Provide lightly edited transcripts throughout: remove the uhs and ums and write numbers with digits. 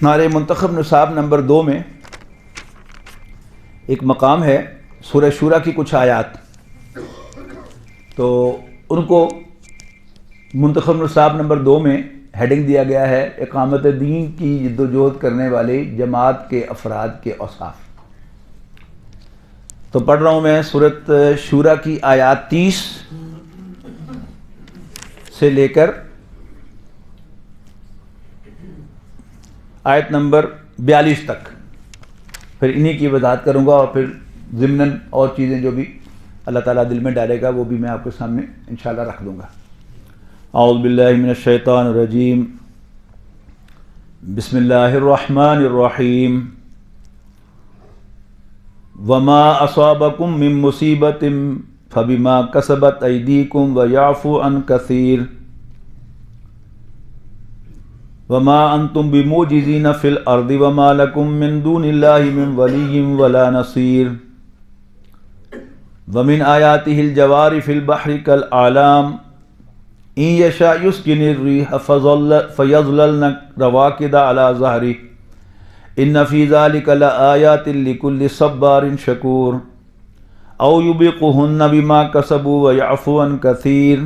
ہمارے منتخب نصاب نمبر 2 میں ایک مقام ہے سورہ شورا کی کچھ آیات، تو ان کو منتخب نصاب نمبر 2 میں ہیڈنگ دیا گیا ہے اقامت دین کی جدوجہد کرنے والے جماعت کے افراد کے اوصاف۔ تو پڑھ رہا ہوں میں سورۃ شورا کی آیات 30 سے لے کر آیت نمبر 42 تک، پھر انہی کی وضاحت کروں گا اور پھر ضمناً اور چیزیں جو بھی اللہ تعالیٰ دل میں ڈالے گا وہ بھی میں آپ کے سامنے انشاءاللہ رکھ دوں گا۔ اعوذ باللہ من الشیطان الرجیم، بسم اللہ الرحمن الرحیم، وما اصابکم من مصیبت فبما کسبت ایدیکم ویعفو عن کثیر وما انتم بموجزین فی الارض وما لکم من دون اللہ من ولی ولا نصیر ومن آیاتہ الجوار فی البحر کالأعلام ان یشاء یسکن الریح فیظللن رواکد علی ظہرہ ان فی ذلک لآیات لکل صبار شکور او یبقہن بما کسبوا ویعفو عن کثیر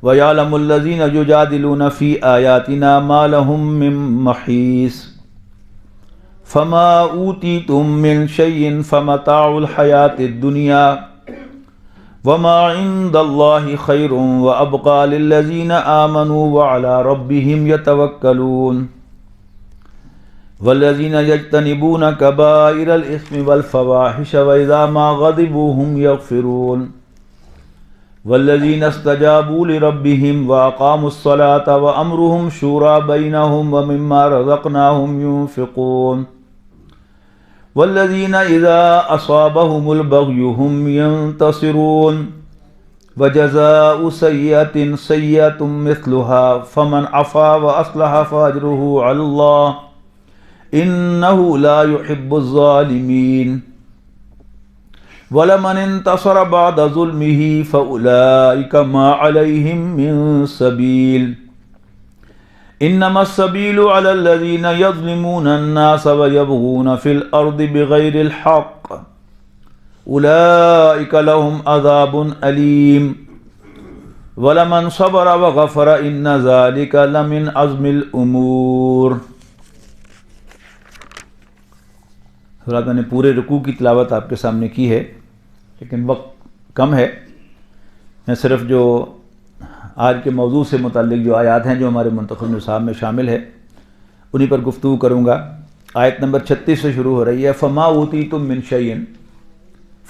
وَيَعْلَمُ الَّذِينَ يُجَادِلُونَ فِي آيَاتِنَا مَا لَهُم مِّن مَّحِيصٍ فَمَا أُوتِيتُم مِّن شَيْءٍ فَمَتَاعُ الْحَيَاةِ الدُّنْيَا وَمَا عِندَ اللَّهِ خَيْرٌ وَأَبْقَىٰ لِلَّذِينَ آمَنُوا وَعَلَىٰ رَبِّهِمْ يَتَوَكَّلُونَ وَالَّذِينَ يَجْتَنِبُونَ كَبَائِرَ الْإِثْمِ وَالْفَوَاحِشَ وَإِذَا مَا غَضِبُوا هُمْ يَغْفِرُونَ والذین استجابوا لربهم واقاموا الصلاة وامرهم شورى بینهم ومما رزقناهم ينفقون والذین اذا اصابهم البغی هم ينتصرون وجزاء سیئة سیئة مثلها فمن عفا واصلح فاجره علی اللہ انه لا يحب الظالمین وَلَمَنِ انتصر بعد ظلمه فَأُولَئِكَ مَا عَلَيْهِم مِّن سَبِيلٍ إِنَّمَا السَّبِيلُ عَلَى الَّذِينَ يَظْلِمُونَ النَّاسَ وَيَبْغُونَ فِي الْأَرْضِ بِغَيْرِ الْحَقِّ أُولَئِكَ لَهُمْ عَذَابٌ أَلِيمٌ وَلَمَنْ صَبَرَ وَغَفَرَ إِنَّ ذَلِكَ لَمِنْ عَزْمِ الْأُمُورِ۔ حضرات میں نے پورے رکوع کی تلاوت آپ کے سامنے کی ہے، لیکن وقت کم ہے، میں صرف جو آج کے موضوع سے متعلق جو آیات ہیں جو ہمارے منتخب نصاب میں شامل ہے انہی پر گفتگو کروں گا۔ آیت نمبر 36 سے شروع ہو رہی ہے، فما اوتیتم من شیء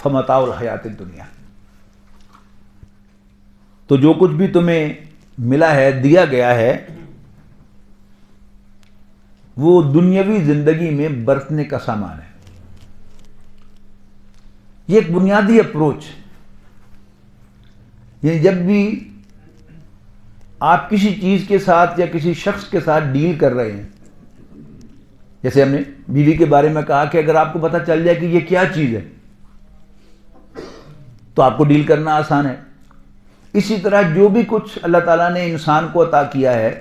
فمتاع الحیات الدنیا۔ تو جو کچھ بھی تمہیں ملا ہے، دیا گیا ہے، وہ دنیاوی زندگی میں برتنے کا سامان ہے۔ یہ ایک بنیادی اپروچ، یعنی جب بھی آپ کسی چیز کے ساتھ یا کسی شخص کے ساتھ ڈیل کر رہے ہیں، جیسے ہم نے بیوی کے بارے میں کہا کہ اگر آپ کو پتہ چل جائے کہ یہ کیا چیز ہے تو آپ کو ڈیل کرنا آسان ہے۔ اسی طرح جو بھی کچھ اللہ تعالیٰ نے انسان کو عطا کیا ہے،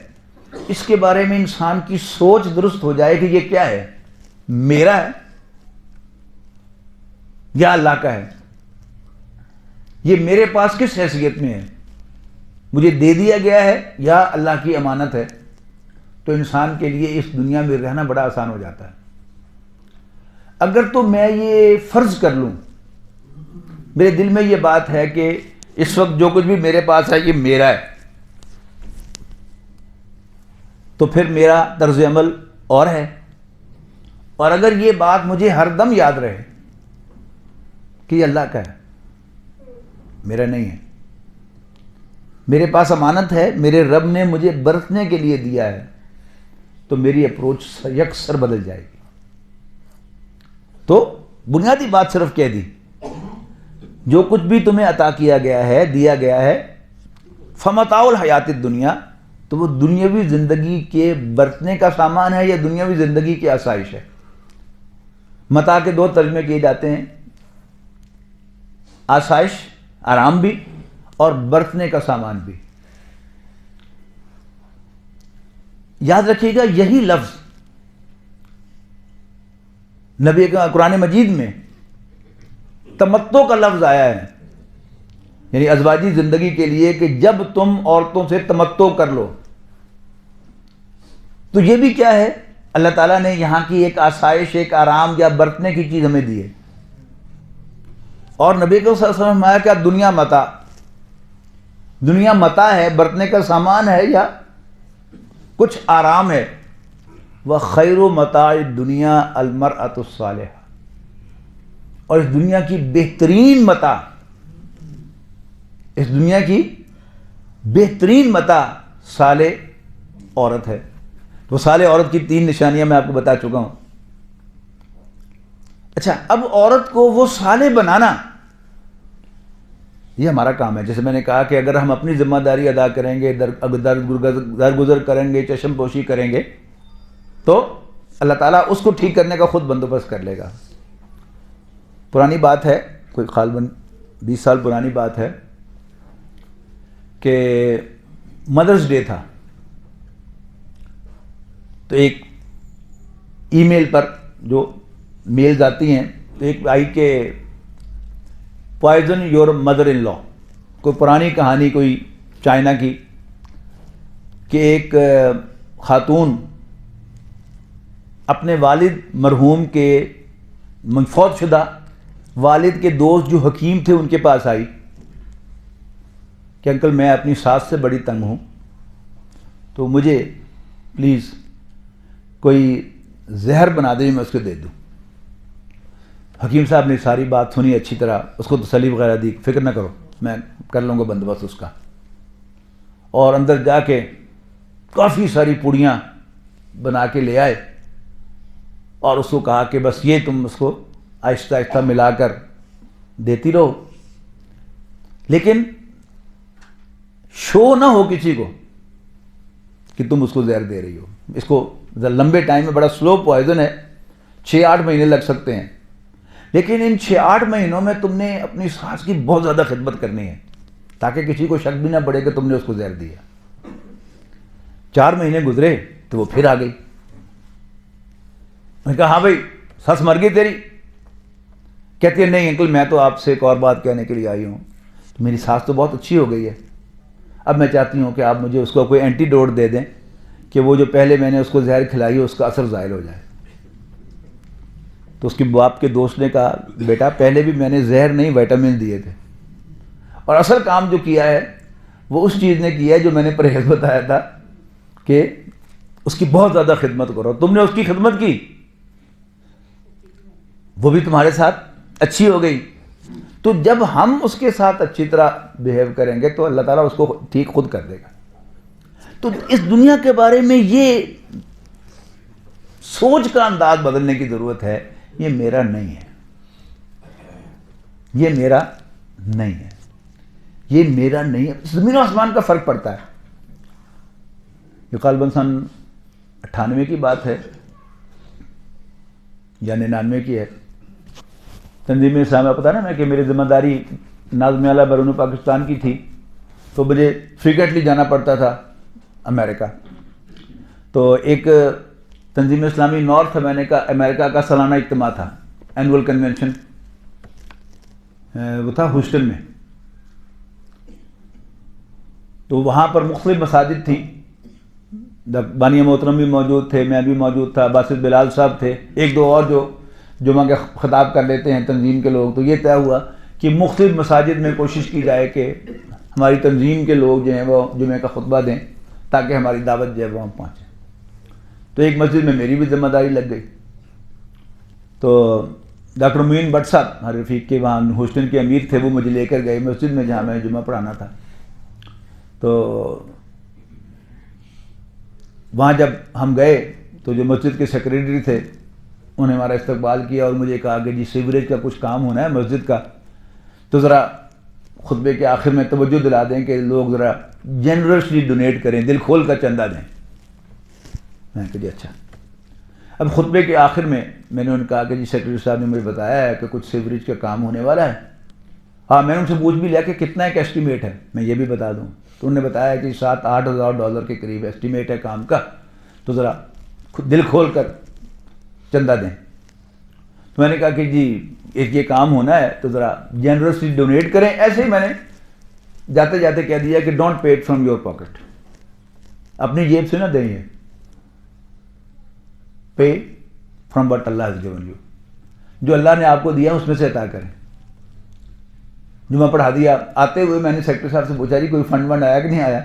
اس کے بارے میں انسان کی سوچ درست ہو جائے کہ یہ کیا ہے، میرا ہے یا اللہ کا ہے، یہ میرے پاس کس حیثیت میں ہے، مجھے دے دیا گیا ہے یا اللہ کی امانت ہے، تو انسان کے لیے اس دنیا میں رہنا بڑا آسان ہو جاتا ہے۔ اگر تو میں یہ فرض کر لوں، میرے دل میں یہ بات ہے کہ اس وقت جو کچھ بھی میرے پاس ہے یہ میرا ہے، تو پھر میرا طرز عمل اور ہے۔ اور اگر یہ بات مجھے ہر دم یاد رہے کہ یہ اللہ کا ہے، میرا نہیں ہے، میرے پاس امانت ہے، میرے رب نے مجھے برتنے کے لیے دیا ہے، تو میری اپروچ یکسر بدل جائے گی۔ تو بنیادی بات صرف کہہ دی، جو کچھ بھی تمہیں عطا کیا گیا ہے، دیا گیا ہے، فمتاع الحیات الدنیا، تو وہ دنیاوی زندگی کے برتنے کا سامان ہے یا دنیاوی زندگی کی آسائش ہے۔ متاع کے 2 ترجمے کیے جاتے ہیں، آسائش، آرام بھی، اور برتنے کا سامان بھی۔ یاد رکھیے گا یہی لفظ نبی کا قرآن مجید میں تمتع کا لفظ آیا ہے، یعنی ازواجی زندگی کے لیے کہ جب تم عورتوں سے تمتع کر لو. تو یہ بھی کیا ہے؟ اللہ تعالیٰ نے یہاں کی ایک آسائش، ایک آرام یا برتنے کی چیز ہمیں دی ہے. اور نبی کو صلی اللہ علیہ وسلم نے کیا دنیا متاع، دنیا متاع ہے، برتنے کا سامان ہے یا کچھ آرام ہے. وَخَيْرُ مَتَاعِ الدُّنْيَا الْمَرْأَةُ الصَّالِحَةُ، اور اس دنیا کی بہترین متاع، اس دنیا کی بہترین متاع صالح عورت ہے. وہ صالح عورت کی 3 نشانیاں میں آپ کو بتا چکا ہوں. اچھا، اب عورت کو وہ صالح بنانا یہ ہمارا کام ہے. جیسے میں نے کہا کہ اگر ہم اپنی ذمہ داری ادا کریں گے، درگزر کریں گے، چشم پوشی کریں گے، تو اللہ تعالیٰ اس کو ٹھیک کرنے کا خود بندوبست کر لے گا. پرانی بات ہے، کوئی غالباً 20 سال پرانی بات ہے کہ مدرس ڈے تھا. تو ایک ای میل پر جو میلز آتی ہیں تو ایک آئی کہ پوائزن یور مدر ان لا، کوئی پرانی کہانی کوئی چائنا کی کہ ایک خاتون اپنے والد مرحوم کے فوت شدہ والد کے دوست جو حکیم تھے ان کے پاس آئی کہ انکل میں اپنی ساس سے بڑی تنگ ہوں، تو مجھے پلیز کوئی زہر بنا دیں، میں اس کو دے دوں. حکیم صاحب نے ساری بات سنی اچھی طرح، اس کو تسلی وغیرہ دی، فکر نہ کرو میں کر لوں گا بندوبست اس کا. اور اندر جا کے کافی ساری پوڑیاں بنا کے لے آئے اور اس کو کہا کہ بس یہ تم اس کو آہستہ آہستہ ملا کر دیتی رہو، لیکن شو نہ ہو کسی کو کہ تم اس کو زہر دے رہی ہو. اس کو لمبے ٹائم میں، بڑا سلو پوائزن ہے، 6-8 مہینے لگ سکتے ہیں، لیکن ان 6-8 مہینوں میں تم نے اپنی ساس کی بہت زیادہ خدمت کرنی ہے تاکہ کسی کو شک بھی نہ پڑے کہ تم نے اس کو زہر دیا. 4 مہینے گزرے تو وہ پھر آ گئی. میں نے کہا ہاں بھائی سس مر گئی تیری؟ کہتی ہے نہیں انکل میں تو آپ سے ایک اور بات کہنے کے لیے آئی ہوں. تو میری ساس تو بہت اچھی ہو گئی ہے، اب میں چاہتی ہوں کہ آپ مجھے اس کو کوئی اینٹی ڈوٹ دے دیں کہ وہ جو پہلے میں نے اس کو زہر کھلائی ہے اس کا اثر ظاہر ہو جائے. تو اس کے باپ کے دوست نے کہا بیٹا پہلے بھی میں نے زہر نہیں وائٹامن دیے تھے، اور اصل کام جو کیا ہے وہ اس چیز نے کیا ہے جو میں نے پرہیز بتایا تھا کہ اس کی بہت زیادہ خدمت کرو. تم نے اس کی خدمت کی، وہ بھی تمہارے ساتھ اچھی ہو گئی. تو جب ہم اس کے ساتھ اچھی طرح بیہیو کریں گے تو اللہ تعالیٰ اس کو ٹھیک خود کر دے گا. تو اس دنیا کے بارے میں یہ سوچ کا انداز بدلنے کی ضرورت ہے. یہ میرا نہیں ہے، یہ میرا نہیں ہے، یہ میرا نہیں ہے. زمین و آسمان کا فرق پڑتا ہے. یہ غالباً سن 98 کی بات ہے یا 99 کی ہے. تنظیم اسلامیہ پتہ نا میں کہ میری ذمہ داری نازم اعلیٰ بیرون پاکستان کی تھی، تو مجھے فریکوینٹلی جانا پڑتا تھا امریکہ. تو ایک تنظیم اسلامی نارتھ امریکہ کا سالانہ اجتماع تھا، اینول کنونشن، وہ تھا ہیوسٹن میں. تو وہاں پر مختلف مساجد تھیں، بانی محترم بھی موجود تھے، میں بھی موجود تھا، باسط بلال صاحب تھے، 1-2 اور جو جمعہ کے خطاب کر لیتے ہیں تنظیم کے لوگ. تو یہ طے ہوا کہ مختلف مساجد میں کوشش کی جائے کہ ہماری تنظیم کے لوگ جو ہیں وہ جمعہ کا خطبہ دیں تاکہ ہماری دعوت جو ہے وہاں پہنچے. تو ایک مسجد میں میری بھی ذمہ داری لگ گئی. تو ڈاکٹر معین بٹ صاحب ہمارے رفیق کے وہاں ہیوسٹن کے امیر تھے، وہ مجھے لے کر گئے مسجد میں جہاں میں جمعہ پڑھانا تھا. تو وہاں جب ہم گئے تو جو مسجد کے سیکریٹری تھے انہوں نے ہمارا استقبال کیا اور مجھے کہا کہ جی سیوریج کا کچھ کام ہونا ہے مسجد کا، تو ذرا خطبے کے آخر میں توجہ دلا دیں کہ لوگ ذرا جنرسلی ڈونیٹ کریں، دل کھول کر چندہ دیں. میں نے کہا جی اچھا. اب خطبے کے آخر میں نے ان کہا کہ جی سیکریٹری صاحب نے مجھے بتایا ہے کہ کچھ سیوریج کا کام ہونے والا ہے. ہاں میں نے ان سے پوچھ بھی لیا کہ کتنا ایک ایسٹیمیٹ ہے، میں یہ بھی بتا دوں. تو انہوں نے بتایا کہ $7-8 کے قریب ایسٹیمیٹ ہے کام کا، تو ذرا دل کھول کر چندہ دیں. تو میں نے کہا کہ جی ایک یہ کام ہونا ہے تو ذرا جنرسلی ڈونیٹ کریں. ایسے ہی میں نے جاتے جاتے کہہ دیا کہ don't pay it from your pocket, اپنی جیب سے نہ دیں, یہ پے فرام وٹ اللہ ہیز گیون یو, جو اللہ نے آپ کو دیا اس میں سے عطا کریں. جمعہ پڑھا دیا. آتے ہوئے میں نے سیکرٹری صاحب سے پوچھا جی کوئی فنڈ ونڈ آیا کہ نہیں آیا؟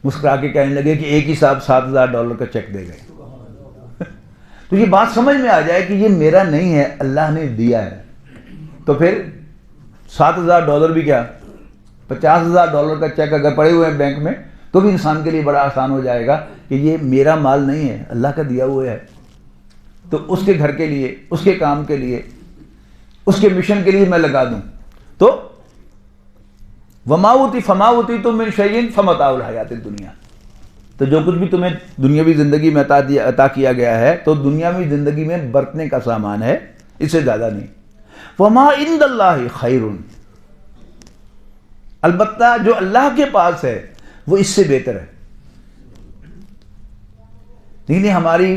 مسکرا کے کہنے لگے کہ ایک ہی صاحب $7,000 کا چیک دے گئے. تو یہ بات سمجھ میں آ جائے کہ یہ میرا نہیں ہے, اللہ نے دیا ہے, تو پھر $7,000 بھی کیا, $50,000 کا چیک اگر پڑے ہوئے ہیں بینک میں تو بھی انسان کے لیے بڑا آسان ہو جائے گا کہ یہ میرا مال نہیں ہے, اللہ کا دیا ہوا ہے. تو اس کے گھر کے لیے, اس کے کام کے لیے, اس کے مشن کے لیے میں لگا دوں. تو وما اوتیتم من شیء فمتاع الحیات الدنیا, تو جو کچھ بھی تمہیں دنیاوی زندگی میں عطا کیا گیا ہے تو دنیاوی زندگی میں برتنے کا سامان ہے, اس سے زیادہ نہیں. وما عند اللہ خیر, البتہ جو اللہ کے پاس ہے وہ اس سے بہتر ہے. لیکن ہماری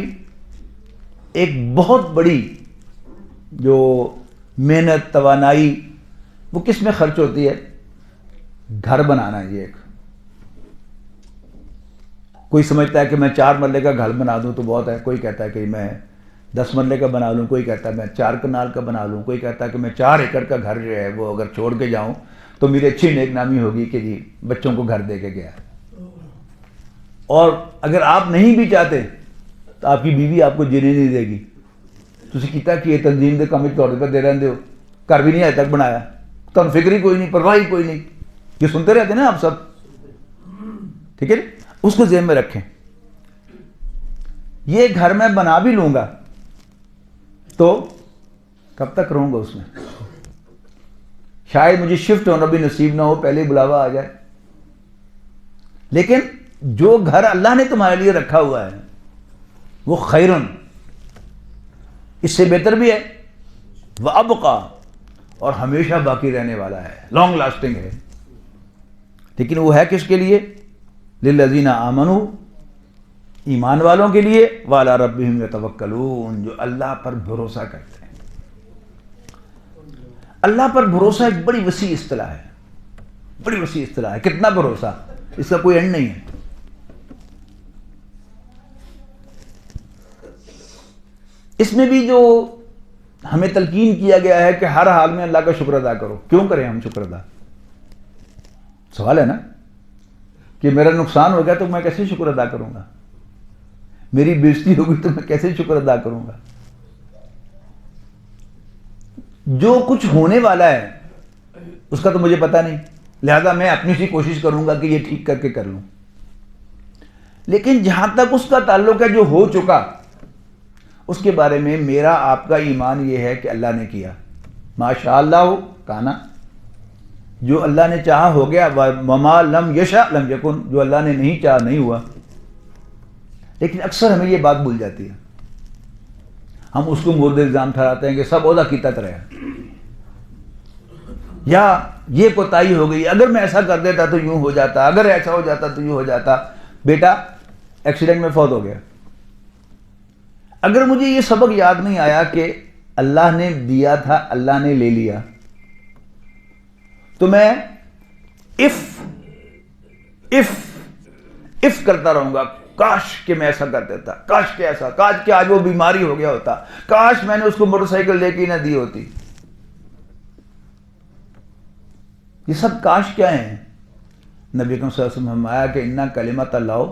ایک بہت بڑی جو محنت توانائی وہ کس میں خرچ ہوتی ہے؟ گھر بنانا. یہ ایک کوئی سمجھتا ہے کہ میں 4 مرلے کا گھر بنا دوں تو بہت ہے, کوئی کہتا ہے کہ میں 10 مرلے کا بنا لوں, کوئی کہتا ہے میں 4 کنال کا بنا لوں, کوئی کہتا ہے کہ میں 4 ایکڑ کا گھر جو ہے وہ اگر چھوڑ کے جاؤں تو میری اچھی نیک نامی ہوگی کہ جی بچوں کو گھر دے کے گیا. اور اگر آپ نہیں بھی چاہتے تو آپ کی بیوی آپ کو جینے نہیں دے گی. تسی کیتا کہ یہ تنظیم دے کام طور پہ دے رہے ہو, گھر بھی نہیں آج تک بنایا, تو فکر ہی کوئی نہیں, پرواہ ہی کوئی نہیں. یہ سنتے رہتے نا آپ سب, ٹھیک ہے, اس کو ذہن میں رکھیں. یہ گھر میں بنا بھی لوں گا تو کب تک رہوں گا اس میں؟ شاید مجھے شفٹ ہونا بھی نصیب نہ ہو, پہلے ہی بلاوا آ جائے. لیکن جو گھر اللہ نے تمہارے لیے رکھا ہوا ہے وہ خیرن, اس سے بہتر بھی ہے, وابقا, اور ہمیشہ باقی رہنے والا ہے, لانگ لاسٹنگ ہے. لیکن وہ ہے کس کے لیے؟ للذین آمنوا, ایمان والوں کے لیے, وعلی ربہم یتوکلون, جو اللہ پر بھروسہ کرتے ہیں. اللہ پر بھروسہ ایک بڑی وسیع اصطلاح ہے, بڑی وسیع اصطلاح ہے. کتنا بھروسہ, اس کا کوئی اینڈ نہیں ہے. اس میں بھی جو ہمیں تلقین کیا گیا ہے کہ ہر حال میں اللہ کا شکر ادا کرو. کیوں کریں ہم شکر ادا؟ سوال ہے نا کہ میرا نقصان ہو گیا تو میں کیسے شکر ادا کروں گا, میری بےزتی ہوگی تو میں کیسے شکر ادا کروں گا. جو کچھ ہونے والا ہے اس کا تو مجھے پتہ نہیں, لہذا میں اپنی سی کوشش کروں گا کہ یہ ٹھیک کر کے کر لوں. لیکن جہاں تک اس کا تعلق ہے جو ہو چکا, اس کے بارے میں میرا آپ کا ایمان یہ ہے کہ اللہ نے کیا, ماشاء اللہ کانا, جو اللہ نے چاہا ہو گیا, وما لم یشاء لم یکن, جو اللہ نے نہیں چاہا نہیں ہوا. لیکن اکثر ہمیں یہ بات بھول جاتی ہے, ہم اس کو مورد الزام ٹھہراتے ہیں کہ سب عہدہ کیتا رہا, یا یہ کوتاہی ہو گئی, اگر میں ایسا کر دیتا تو یوں ہو جاتا, اگر ایسا ہو جاتا تو یوں ہو جاتا. بیٹا ایکسیڈنٹ میں فوت ہو گیا, اگر مجھے یہ سبق یاد نہیں آیا کہ اللہ نے دیا تھا, اللہ نے لے لیا, تو میں اف کرتا رہوں گا, کاش کہ میں ایسا کر دیتا, کاش کہ ایسا, کاش کہ آج وہ بیماری ہو گیا ہوتا, کاش میں نے اس کو موٹر سائیکل لے کے نہ دی ہوتی. یہ سب کاش کیا ہیں؟ نبی اکرم صلی اللہ علیہ وسلم نے فرمایا کہ اِنَّ کلمۃ اللہ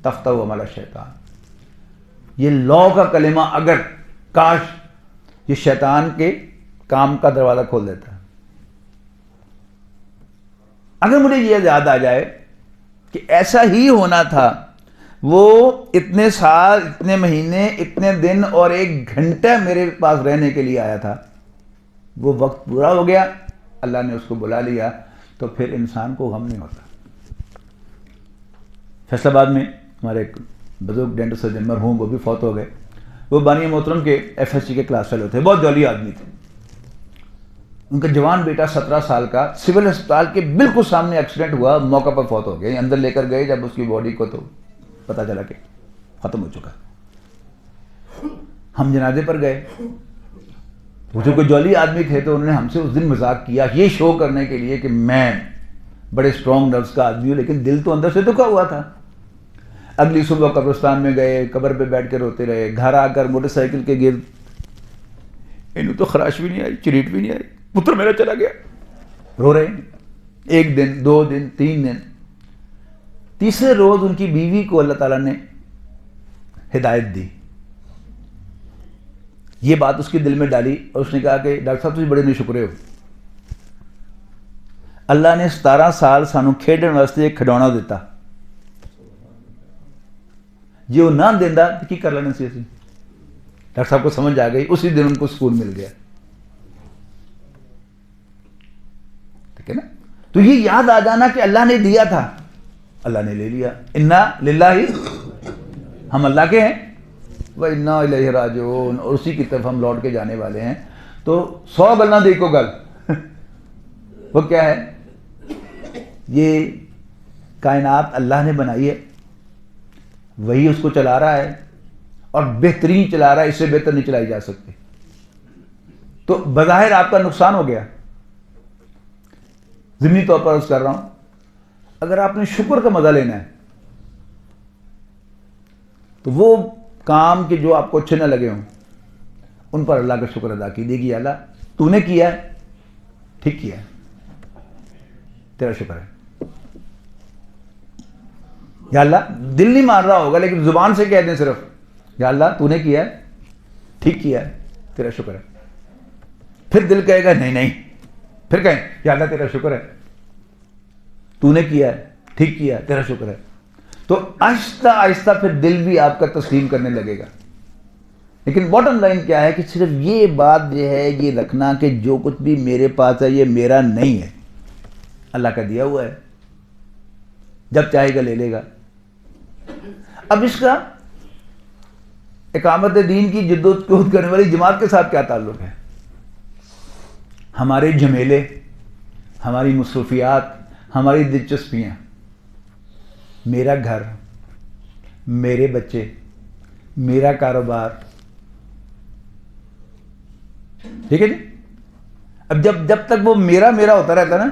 تفتح عمل الشیطان, یہ لا کا کلمہ اگر کاش یہ شیطان کے کام کا دروازہ کھول دیتا. اگر مجھے یہ یاد آ جائے کہ ایسا ہی ہونا تھا, وہ اتنے سال, اتنے مہینے, اتنے دن اور 1 گھنٹہ میرے پاس رہنے کے لیے آیا تھا, وہ وقت پورا ہو گیا, اللہ نے اس کو بلا لیا, تو پھر انسان کو غم نہیں ہوتا. فیصل آباد میں ہمارے ایک بزرگ ڈینٹل سرجن مرحوم, وہ بھی فوت ہو گئے. وہ بانی محترم کے FSC کے کلاس فیلو تھے, بہت جولی آدمی تھے. ان کا جوان بیٹا 17 سال کا سول ہسپتال کے بالکل سامنے ایکسیڈنٹ ہوا, موقع پر فوت ہو گیا. اندر لے کر گئے جب اس کی باڈی کو تو پتہ چلا کہ ختم ہو چکا. ہم جنازے پر گئے وہ جو کوئی جولی آدمی تھے تو انہوں نے ہم سے اس دن مذاق کیا یہ شو کرنے کے لیے کہ میں بڑے اسٹرانگ نروز کا آدمی ہوں، لیکن دل تو اندر سے دکھا ہوا تھا۔ اگلی صبح قبرستان میں گئے، قبر پہ بیٹھ کے روتے رہے، گھر آ کر موٹر سائیکل کے گرد انہوں تو خراش بھی نہیں آئی، چریٹ بھی نہیں آئی، پتر میرا چلا گیا، رو رہے ہیں۔ ایک دن، 2 دن، 3 دن، تیسرے روز ان کی بیوی کو اللہ تعالیٰ نے ہدایت دی، یہ بات اس کے دل میں ڈالی اور اس نے کہا کہ ڈاکٹر صاحب تسی بڑے نشکرے ہو، اللہ نے 17 سال سانو کھیڈن واسطے ایک کھڈونا دیتا، جی وہ نہ دینا تو کی کر لینا سی اسی۔ ڈاکٹر صاحب کو سمجھ آ گئی، اسی دن ان کو سکون مل گیا، ٹھیک ہے نا؟ تو یہ یاد آ جانا کہ اللہ نے دیا تھا، اللہ نے لے لیا، انا للہ، ہم اللہ کے ہیں، وَإِنَّا إِلَيْهِ رَاجِعُونَ، اور اسی کی طرف ہم لوٹ کے جانے والے ہیں۔ تو 100 گل نہ دیکھو گل، وہ کیا ہے؟ یہ کائنات اللہ نے بنائی ہے، وہی اس کو چلا رہا ہے اور بہترین چلا رہا ہے، اس سے بہتر نہیں چلائی جا سکتی۔ تو بظاہر آپ کا نقصان ہو گیا، ضمنی طور پر عرض کر رہا ہوں، اگر آپ نے شکر کا مزہ لینا ہے تو وہ کام کہ جو آپ کو اچھے نہ لگے ہوں ان پر اللہ کا شکر ادا کیجیے کہ اللہ تو نے کیا ہے، ٹھیک کیا ہے، تیرا شکر ہے۔ یا اللہ دل نہیں مان رہا ہوگا لیکن زبان سے کہہ دیں صرف، یا اللہ تو نے کیا ہے، ٹھیک کیا ہے، تیرا شکر ہے۔ پھر دل کہے گا نہیں نہیں، پھر کہیں یا اللہ تیرا شکر ہے، تو نے کیا ہے، ٹھیک کیا ہے، تیرا شکر ہے۔ تو آہستہ آہستہ پھر دل بھی آپ کا تسلیم کرنے لگے گا۔ لیکن باٹم لائن کیا ہے کہ صرف یہ بات جو ہے یہ رکھنا کہ جو کچھ بھی میرے پاس ہے یہ میرا نہیں ہے، اللہ کا دیا ہوا ہے، جب چاہے گا لے لے گا۔ اب اس کا اقامت دین کی جدوجہد کرنے والی جماعت کے ساتھ کیا تعلق ہے؟ ہمارے جھمیلے، ہماری مصروفیات، ہماری دلچسپیاں، میرا گھر، میرے بچے، میرا کاروبار، ٹھیک ہے جی؟ اب جب تک وہ میرا ہوتا رہتا نا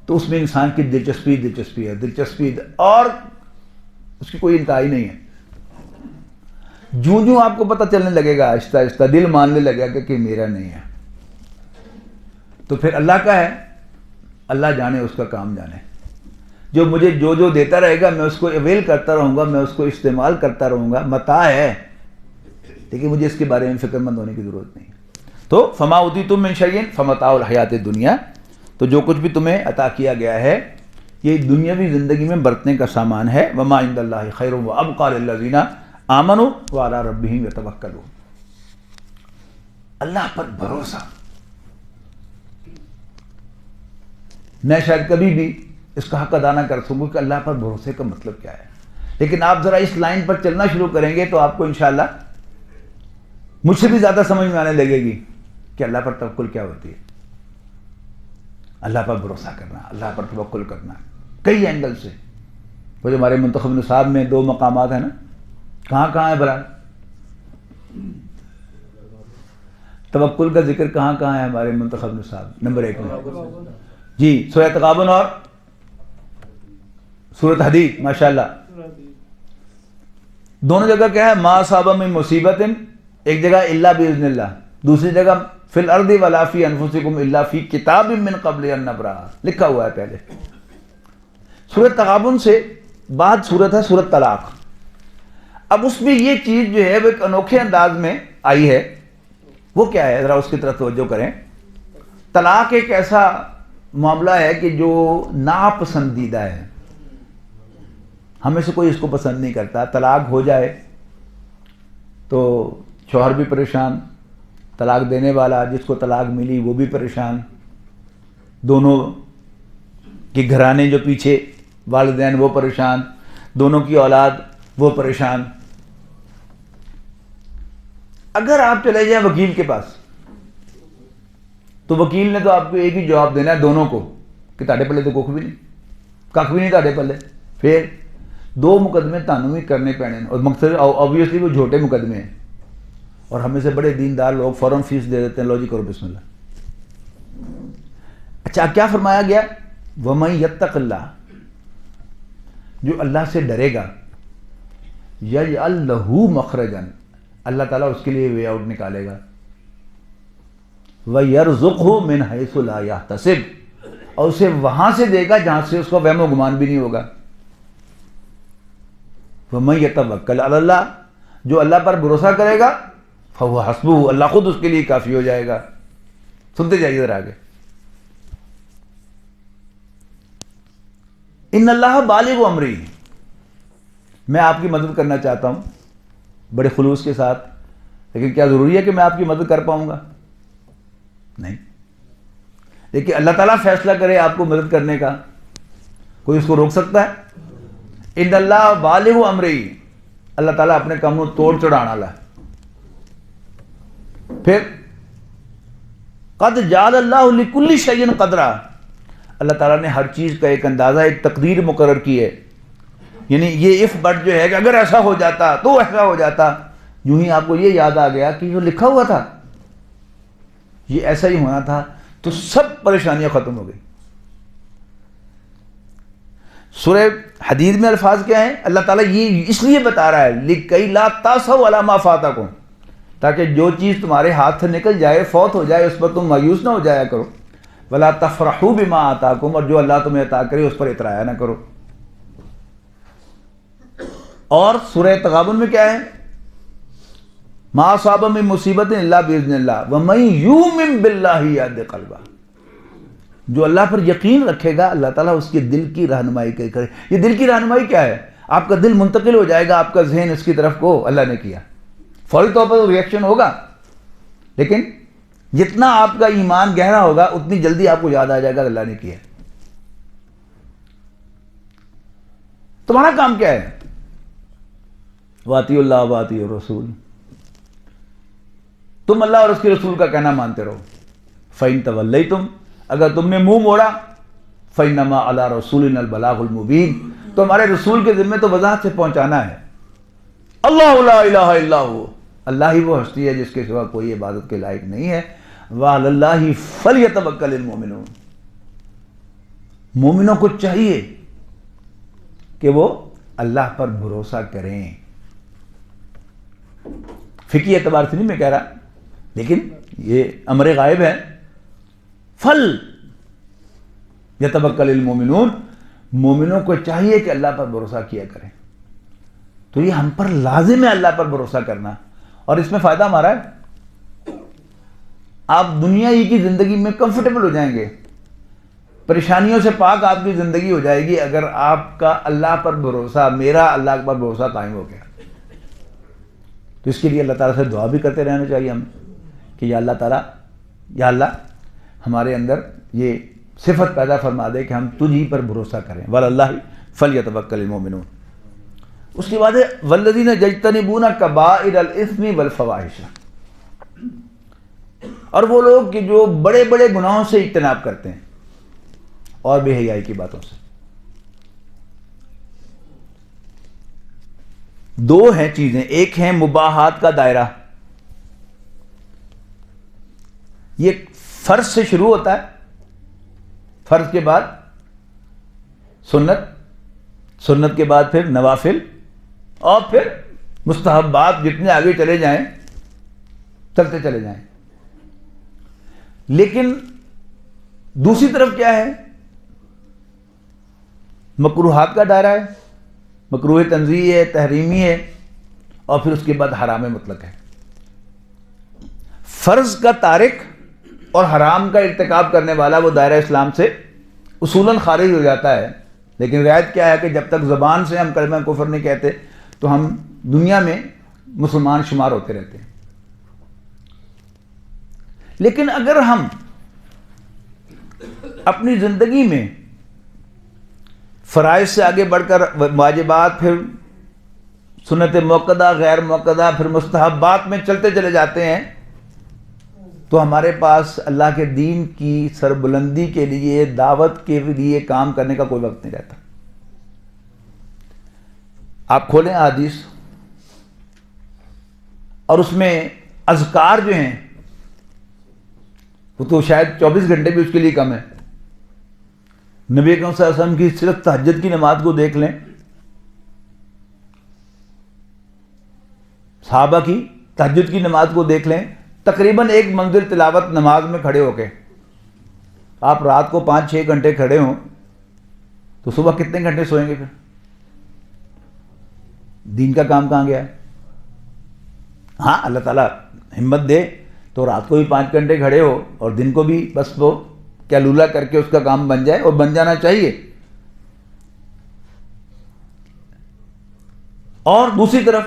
تو اس میں انسان کی دلچسپی ہے اور اس کی کوئی انتہائی نہیں ہے۔ جو آپ کو پتہ چلنے لگے گا، آہستہ آہستہ دل ماننے لگے گا کہ میرا نہیں ہے، تو پھر اللہ کا ہے، اللہ جانے اس کا کام جانے۔ جو مجھے جو دیتا رہے گا میں اس کو اویل کرتا رہوں گا، میں اس کو استعمال کرتا رہوں گا، متاع ہے، لیکن مجھے اس کے بارے میں فکر مند ہونے کی ضرورت نہیں۔ تو فما اوتیتم من شیء فمتاع الحیات الدنیا، تو جو کچھ بھی تمہیں عطا کیا گیا ہے یہ دنیاوی زندگی میں برتنے کا سامان ہے۔ وما عند اللہ خیر وابقى للذین آمنوا وعلی ربہم یتوکلون، اللہ پر بھروسہ۔ میں شاید کبھی بھی اس کا حق ادا نہ کر سکوں کہ اللہ پر بھروسے کا مطلب کیا ہے، لیکن آپ ذرا اس لائن پر چلنا شروع کریں گے تو آپ کو انشاءاللہ مجھ سے بھی زیادہ سمجھ میں آنے لگے گی کہ اللہ پر توکل کیا ہوتی ہے، اللہ پر بھروسہ کرنا، اللہ پر توکل کرنا کئی اینگل سے۔ وہ جو ہمارے منتخب نصاب میں 2 مقامات ہیں نا، کہاں ہے برا توکل کا ذکر کہاں ہے ہمارے منتخب نصاب؟ نمبر 1 میں جی سورہ تغابن اور سورۃ حدید، ماشاءاللہ دونوں جگہ کیا ہے؟ ما اصاب من مصیبت، ایک جگہ الا باذن اللہ، دوسری جگہ فی الارض ولا فی انفسکم الا فی کتاب من قبل ان نبرأ، لکھا ہوا ہے پہلے۔ سورۃ تغابن سے بعد سورت ہے سورۃ طلاق۔ اب اس میں یہ چیز جو ہے وہ ایک انوکھے انداز میں آئی ہے، وہ کیا ہے ذرا اس کی طرف توجہ کریں۔ طلاق ایک ایسا معاملہ ہے کہ جو ناپسندیدہ ہے، ہمیں سے کوئی اس کو پسند نہیں کرتا۔ طلاق ہو جائے تو شوہر بھی پریشان، طلاق دینے والا جس کو طلاق ملی وہ بھی پریشان، دونوں کے گھرانے جو پیچھے والدین وہ پریشان، دونوں کی اولاد وہ پریشان۔ اگر آپ چلے جائیں وکیل کے پاس تو وکیل نے تو آپ کو ایک ہی جواب دینا ہے دونوں کو کہ تاڑے پلے تو کھ بھی نہیں تاڑے پلے، پھر 2 مقدمے تانوں بھی کرنے پینے، اور مقصد آبویسلی وہ جھوٹے مقدمے ہیں۔ اور ہمیں سے بڑے دیندار لوگ فوراً فیس دے دیتے ہیں، لو جی کرو بسم اللہ۔ اچھا کیا فرمایا گیا؟ وَمَن يَتَّقِ اللَّهَ، جو اللہ سے ڈرے گا، يَجْعَلْ لَهُ مَخْرَجًا، اللہ تعالیٰ اس کے لیے وے آؤٹ نکالے گا، وَيَرْزُقْهُ مِنْ حَيْثُ لَا يَحْتَسِبُ، اور اسے وہاں سے دے گا جہاں سے اس کو وہم و گمان بھی نہیں ہوگا۔ وَمَن يَتَوَکَّلْ عَلَى اللَّهِ، جو اللہ پر بھروسہ کرے گا، فَهُوَ حَسْبُهُ، اللہ خود اس کے لیے کافی ہو جائے گا۔ سنتے جائیے ذرا آگے۔ ان اللہ بالغ امری، میں آپ کی مدد کرنا چاہتا ہوں بڑے خلوص کے ساتھ، لیکن کیا ضروری ہے کہ میں آپ کی مدد کر پاؤں گا؟ نہیں، لیکن اللہ تعالیٰ فیصلہ کرے آپ کو مدد کرنے کا، کوئی اس کو روک سکتا ہے؟ ان اللہ بالغ امری، اللہ تعالیٰ اپنے کاموں توڑ چڑھانا لا۔ پھر قد جعل اللہ لکل شیء قدرا، اللہ تعالیٰ نے ہر چیز کا ایک اندازہ، ایک تقدیر مقرر کی ہے، یعنی یہ اف بٹ جو ہے کہ اگر ایسا ہو جاتا تو ایسا ہو جاتا، یوں ہی آپ کو یہ یاد آ گیا کہ جو لکھا ہوا تھا یہ ایسا ہی ہونا تھا، تو سب پریشانیاں ختم ہو گئی۔ سورہ حدید میں الفاظ کیا ہیں؟ اللہ تعالیٰ یہ اس لیے بتا رہا ہے لِكَيْ لَا تَأْسَوْا عَلَىٰ مَا فَاتَكُمْ، تاکہ جو چیز تمہارے ہاتھ سے نکل جائے، فوت ہو جائے، اس پر تم مایوس نہ ہو جایا کرو، وَلَا تَفْرَحُوا بِمَا آتَاكُمْ، اور جو اللہ تمہیں عطا کرے اس پر اطرایا نہ کرو۔ اور سورہ تغابن میں کیا ہے؟ مَا أَصَابَ مِن مُّصِيبَةٍ إِلَّا بِإِذْنِ اللَّهِ وَمَن يُؤْمِن بِاللَّهِ يَهْدِ قَلْبَهُ، جو اللہ پر یقین رکھے گا اللہ تعالیٰ اس کے دل کی رہنمائی کرے۔ یہ دل کی رہنمائی کیا ہے؟ آپ کا دل منتقل ہو جائے گا، آپ کا ذہن اس کی طرف کو اللہ نے کیا، فوری طور پر ریئیکشن ہوگا، لیکن جتنا آپ کا ایمان گہرا ہوگا اتنی جلدی آپ کو یاد آ جائے گا اللہ نے کیا۔ تمہارا کام کیا ہے؟ وَأَطِیعُوا اللَّهَ وَأَطِیعُوا الرَّسُولَ، تم اللہ اور اس کے رسول کا کہنا مانتے رہو۔ فَإِن تَوَلَّیْتُمْ، اگر تم نے منہ موڑا، فَإِنَّمَا عَلَىٰ رَسُولِنَا الْبَلَاغُ الْمُبِینُ، تو ہمارے رسول کے ذمہ تو وضاحت سے پہنچانا ہے۔ اللہ لا الہ الا ہو، اللہ ہی وہ ہستی ہے جس کے سوا کوئی عبادت کے لائق نہیں ہے۔ وَعَلَى اللَّهِ فَلْيَتَوَکَّلِ الْمُؤْمِنُونَ، مومنوں کو چاہیے کہ وہ اللہ پر بھروسہ کریں۔ فقہی اعتبار سے نہیں میں کہہ رہا، لیکن یہ امر غائب ہے۔ فل یتوکل المومنون، مومنوں کو چاہیے کہ اللہ پر بھروسہ کیا کریں۔ تو یہ ہم پر لازم ہے اللہ پر بھروسہ کرنا، اور اس میں فائدہ ہمارا ہے، آپ دنیا ہی کی زندگی میں کمفرٹیبل ہو جائیں گے، پریشانیوں سے پاک آپ کی زندگی ہو جائے گی اگر آپ کا اللہ پر بھروسہ، میرا اللہ پر بھروسہ قائم ہو گیا۔ تو اس کے لیے اللہ تعالیٰ سے دعا بھی کرتے رہنا چاہیے ہم کہ یا اللہ تعالیٰ، یا اللہ ہمارے اندر یہ صفت پیدا فرما دے کہ ہم تجھ ہی پر بھروسہ کریں۔ وَعَلَى فَلْيَتَوَکَّلِ الْمُؤْمِنُونَ۔ اس کے بعد ہے وَالَّذِينَ يَجْتَنِبُونَ كَبَائِرَ الْإِثْمِ وَالْفَوَاحِشَ، اور وہ لوگ کہ جو بڑے بڑے گناہوں سے اجتناب کرتے ہیں اور بے حیائی کی باتوں سے۔ دو ہیں چیزیں، ایک ہے مباحات کا دائرہ، یہ فرض سے شروع ہوتا ہے، فرض کے بعد سنت، سنت کے بعد پھر نوافل، اور پھر مستحبات جتنے آگے چلے جائیں چلتے چلے جائیں۔ لیکن دوسری طرف کیا ہے؟ مکروہات کا دائرہ ہے، مکروہ تنزیہی ہے، تحریمی ہے، اور پھر اس کے بعد حرام مطلق ہے۔ فرض کا تارک اور حرام کا ارتکاب کرنے والا وہ دائرہ اسلام سے اصولاً خارج ہو جاتا ہے، لیکن رعایت کیا ہے کہ جب تک زبان سے ہم کلمہ کفر نہیں کہتے تو ہم دنیا میں مسلمان شمار ہوتے رہتے ہیں۔ لیکن اگر ہم اپنی زندگی میں فرائض سے آگے بڑھ کر واجبات، پھر سنت موقدہ، غیر موقدہ، پھر مستحبات میں چلتے چلے جاتے ہیں، تو ہمارے پاس اللہ کے دین کی سربلندی کے لیے، دعوت کے لیے کام کرنے کا کوئی وقت نہیں رہتا۔ آپ کھولیں احادیث، اور اس میں اذکار جو ہیں وہ تو شاید 24 گھنٹے بھی اس کے لیے کم ہے. نبی اکرم صلی اللہ علیہ وسلم کی صرف تہجد کی نماز کو دیکھ لیں, صحابہ کی تہجد کی نماز کو دیکھ لیں, تقریباً ایک منزل تلاوت نماز میں کھڑے ہو کے آپ رات کو 5-6 گھنٹے کھڑے ہوں تو صبح کتنے گھنٹے سوئیں گے؟ پھر دین کا کام کہاں گیا ہے؟ ہاں اللہ تعالیٰ ہمت دے تو رات کو بھی 5 گھنٹے کھڑے ہو اور دن کو بھی بس وہ کیلولا کر کے اس کا کام بن جائے, اور بن جانا چاہیے. اور دوسری طرف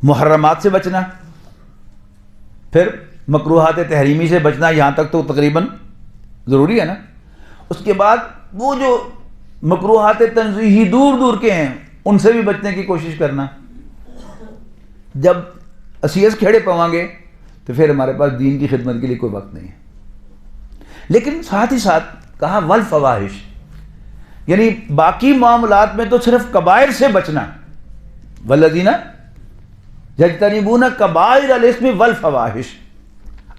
محرمات سے بچنا, پھر مکروہات تحریمی سے بچنا, یہاں تک تو تقریباً ضروری ہے نا. اس کے بعد وہ جو مکروہات تنزیہی دور دور کے ہیں ان سے بھی بچنے کی کوشش کرنا. جب اسیس کھیڑے پوائیں گے تو پھر ہمارے پاس دین کی خدمت کے لیے کوئی وقت نہیں ہے. لیکن ساتھ ہی ساتھ کہا والفواحش, یعنی باقی معاملات میں تو صرف کبائر سے بچنا, والذین یجتنبون کبائر الاسم والفواحش,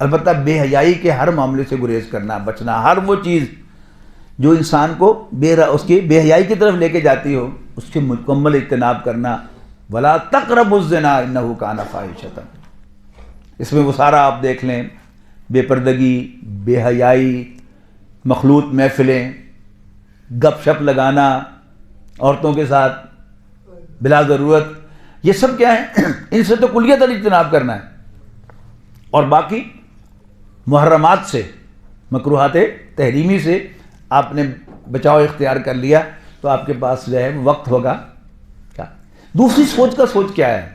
البتہ بے حیائی کے ہر معاملے سے گریز کرنا, بچنا. ہر وہ چیز جو انسان کو اس کی بے حیائی کی طرف لے کے جاتی ہو اس سے مکمل اجتناب کرنا. ولا تقربوا الزنا انہ کان فاحشۃ, اس میں وہ سارا آپ دیکھ لیں, بے پردگی, بے حیائی, مخلوط محفلیں, گپ شپ لگانا عورتوں کے ساتھ بلا ضرورت, یہ سب کیا ہے؟ ان سے تو کلیتاً اجتناب کرنا ہے. اور باقی محرمات سے, مکروہات تحریمی سے آپ نے بچاؤ اختیار کر لیا تو آپ کے پاس جو ہے وقت ہوگا. کیا دوسری سوچ کا سوچ کیا ہے؟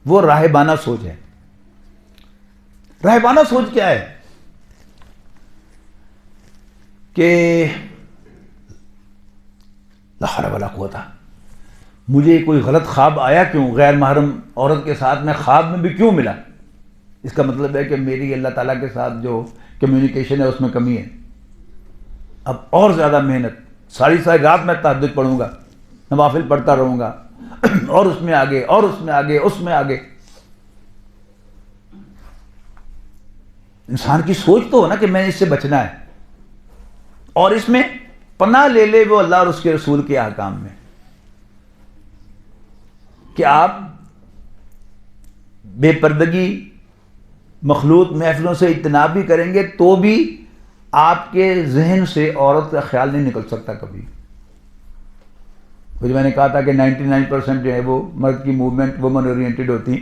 وہ راہبانہ سوچ ہے. راہبانہ سوچ کیا ہے کہ لا حول ولا قوت, مجھے کوئی غلط خواب آیا کیوں, غیر محرم عورت کے ساتھ میں خواب میں بھی کیوں ملا؟ اس کا مطلب ہے کہ میری اللہ تعالیٰ کے ساتھ جو کمیونیکیشن ہے اس میں کمی ہے. اب اور زیادہ محنت, ساری رات میں تہجد پڑھوں گا, نوافل پڑھتا رہوں گا, اور اس میں آگے, اور اس میں آگے, اس میں آگے. انسان کی سوچ تو ہو نا کہ میں اس سے بچنا ہے, اور اس میں پناہ لے لے وہ اللہ اور اس کے رسول کے احکام میں, کہ آپ بے پردگی, مخلوط محفلوں سے اجتناب بھی کریں گے تو بھی آپ کے ذہن سے عورت کا خیال نہیں نکل سکتا کبھی. جو میں نے کہا تھا کہ 99% جو ہے وہ مرد کی موومنٹ وومن اورینٹڈ ہوتی,